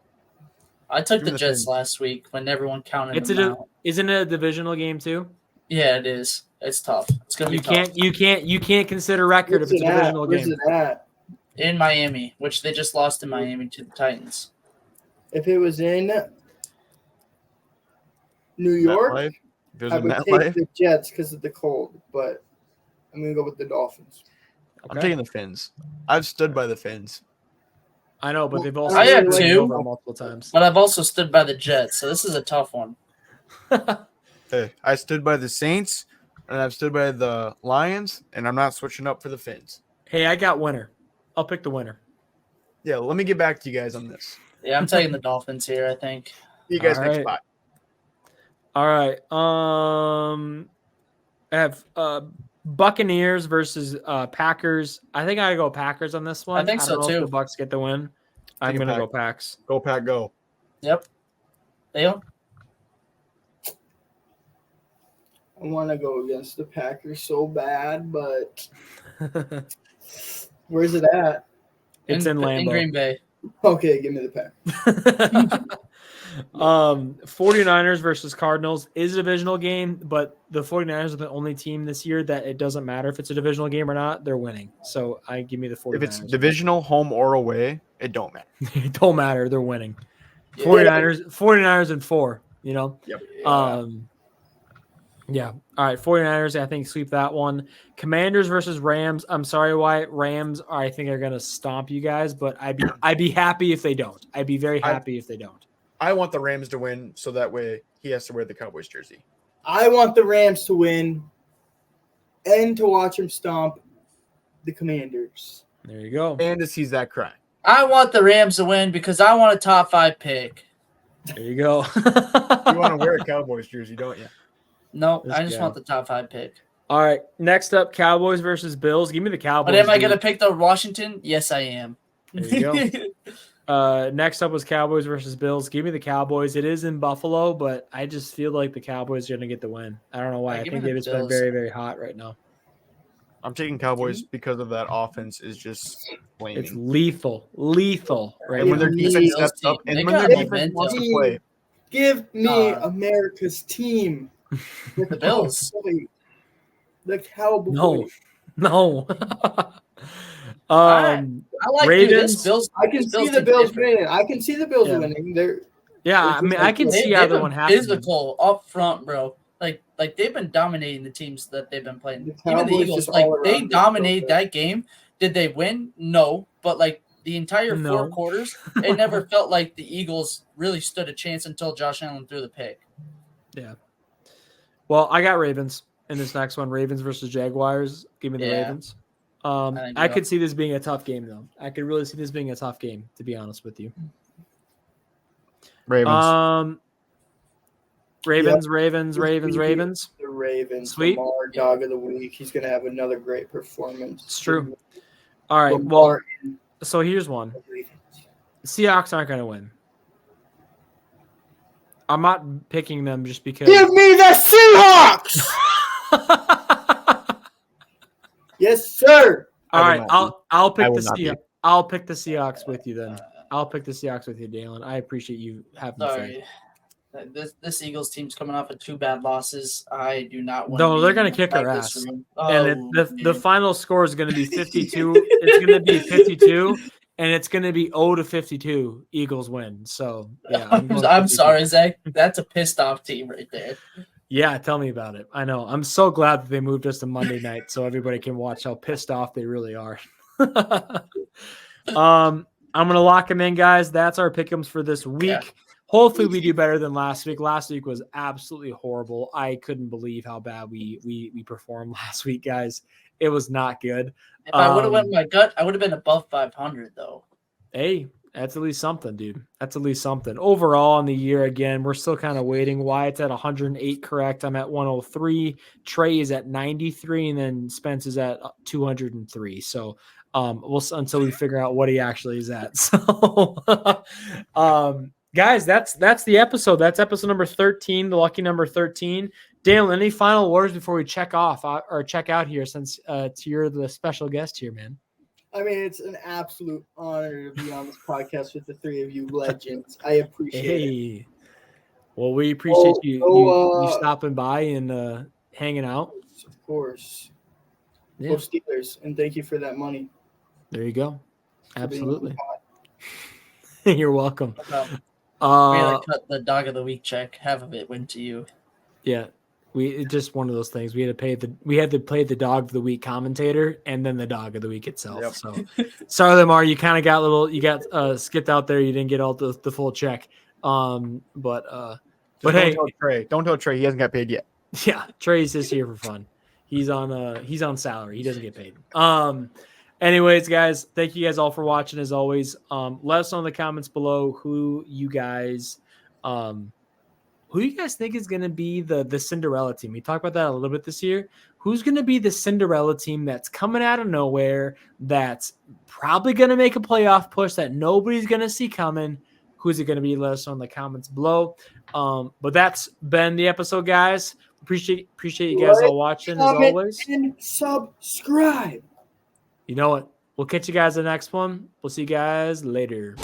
I took Give me the the Jets Fins. last week when everyone counted It's them out. isn't it a divisional game too? Yeah, it is. It's tough. It's gonna be tough. You can't consider record Where's if it's a it at? divisional Where's game. it at? In Miami, which they just lost in Miami to the Titans. If it was in New York, MetLife? If it was I in would MetLife, take the Jets because of the cold, but I'm gonna go with the Dolphins. I'm Okay. taking the Fins. I've stood by the Fins. I know, but they've also I have screwed me two. over multiple times. But I've also stood by the Jets, so this is a tough one. Hey, I stood by the Saints, and I've stood by the Lions, and I'm not switching up for the Fins. Hey, I got winner. I'll pick the winner. Yeah, let me get back to you guys on this. Yeah, I'm taking the Dolphins here, I think. See you guys All next right. spot. All right. I have Buccaneers versus Packers. I think I go Packers on this one. I think so, don't know if too. the Bucks get the win. I'm Take a gonna go Pack. Packs. Go, Pack, go. Yep. Dale? I want to go against the Packers so bad, but where's it at? It's in Lambeau. In Green Bay. Okay, give me the Packers. 49ers versus Cardinals is a divisional game, but the 49ers are the only team this year that it doesn't matter if it's a divisional game or not, they're winning. So I give me the 49ers. If it's divisional, home or away, it don't matter. It don't matter, they're winning. Yeah. 49ers and 4, you know. Yep. Yeah. All right, 49ers, I think sweep that one. Commanders versus Rams. I'm sorry, Wyatt. Rams I think are gonna stomp you guys, but I'd be happy if they don't. I'd be very happy if they don't. I want the Rams to win, so that way he has to wear the Cowboys jersey. I want the Rams to win and to watch them stomp the Commanders. There you go. And to see Zach cry. I want the Rams to win because I want a top 5 pick. There you go. You want to wear a Cowboys jersey, don't you? No, This I just guy. want the top 5 pick. All right. Next up, Cowboys versus Bills. Give me the Cowboys. But am I dude. going to pick the Washington? Yes, I am. There you go. Next up was Cowboys versus Bills. Give me the Cowboys. It is in Buffalo, but I just feel like the Cowboys are going to get the win. I don't know why. Yeah, I give think me they've the just been Bills. very, very hot right now. I'm taking Cowboys because of that offense is just flaming. It's lethal right and when now. their Yeah, defense Bills steps up, team, and they when got their defense momentum. wants to play, Give me America's team. The Bills. The Cowboys. No. I like Ravens. this. Bills. I can see the team's Bills different. winning. I can see the Bills Yeah. winning. They're Yeah, I mean, I can They- see they've either been one happening. physical up front, bro. Like they've been dominating the teams that they've been playing. The Even the Cowboys Eagles, just like all they around dominated just that game. Did they win? No, but like the entire No. 4 quarters, it never felt like the Eagles really stood a chance until Josh Allen threw the pick. Yeah. Well, I got Ravens in this next one. Ravens versus Jaguars. Give me the Yeah. Ravens. think I so. could see this being a tough game, though. I could really see this being a tough game, to be honest with you. Ravens. Ravens. the Ravens. Sweet. Lamar, dog of the week. He's going to have another great performance. It's true. All right. Well, so here's one. Seahawks aren't going to win. I'm not picking them just because. Give me the Seahawks. Yes, sir. All I will right, not I'll I pick will the not be. Seahawks. I'll pick the Seahawks with you then. I'll pick the Seahawks with you, Dalen. I appreciate you having faith. Sorry. This Eagles team's coming off of 2 bad losses. I do not want. No, to they're be gonna kick our inside this ass. room. And the man. final score is going to be 52. It's going to be 52, and it's going to be 0-52. Eagles win. So yeah, going I'm 52. sorry, Zach. That's a pissed off team right there. Yeah, tell me about it. I know. I'm so glad that they moved us to Monday night so everybody can watch how pissed off they really are. I'm gonna lock him in, guys. That's our pick'ems for this week. Yeah. Hopefully, we do better than last week. Last week was absolutely horrible. I couldn't believe how bad we performed last week, guys. It was not good. If I would have went with my gut, I would have been above 500 though. Hey, that's at least something, dude. That's at least something. Overall, on the year, again, we're still kind of waiting. Wyatt's at 108, correct? I'm at 103. Trey is at 93, and then Spence is at 203. So, we'll until we figure out what he actually is at. So, guys, that's the episode. That's episode number 13, the lucky number 13. Daniel, any final words before we check off or check out here? Since you're the special guest here, man. I mean, it's an absolute honor to be on this podcast with the three of you legends. I appreciate it. Well, we appreciate you stopping by and hanging out. Of course. Yeah. Go Steelers, and thank you for that money. There you go. For being Absolutely. on the pod. You're welcome. We had to cut the dog of the week check. Half of it went to you. Yeah. It's just one of those things. We had to play the dog of the week commentator and then the dog of the week itself. Yep. So sorry, Lamar, you kind of got skipped out there. You didn't get all the full check. But hey, don't tell Trey he hasn't got paid yet. yeah, Trey's just here for fun. He's on salary. He doesn't get paid. Anyways, guys, thank you guys all for watching as always. Let us know in the comments below who you guys think is going to be the Cinderella team. We talked about that a little bit this year. Who's going to be the Cinderella team that's coming out of nowhere, that's probably going to make a playoff push that nobody's going to see coming? Who's it going to be? Let us know in the comments below. But that's been the episode, guys. Appreciate you guys all watching as always. And subscribe. You know what? We'll catch you guys in the next one. We'll see you guys later.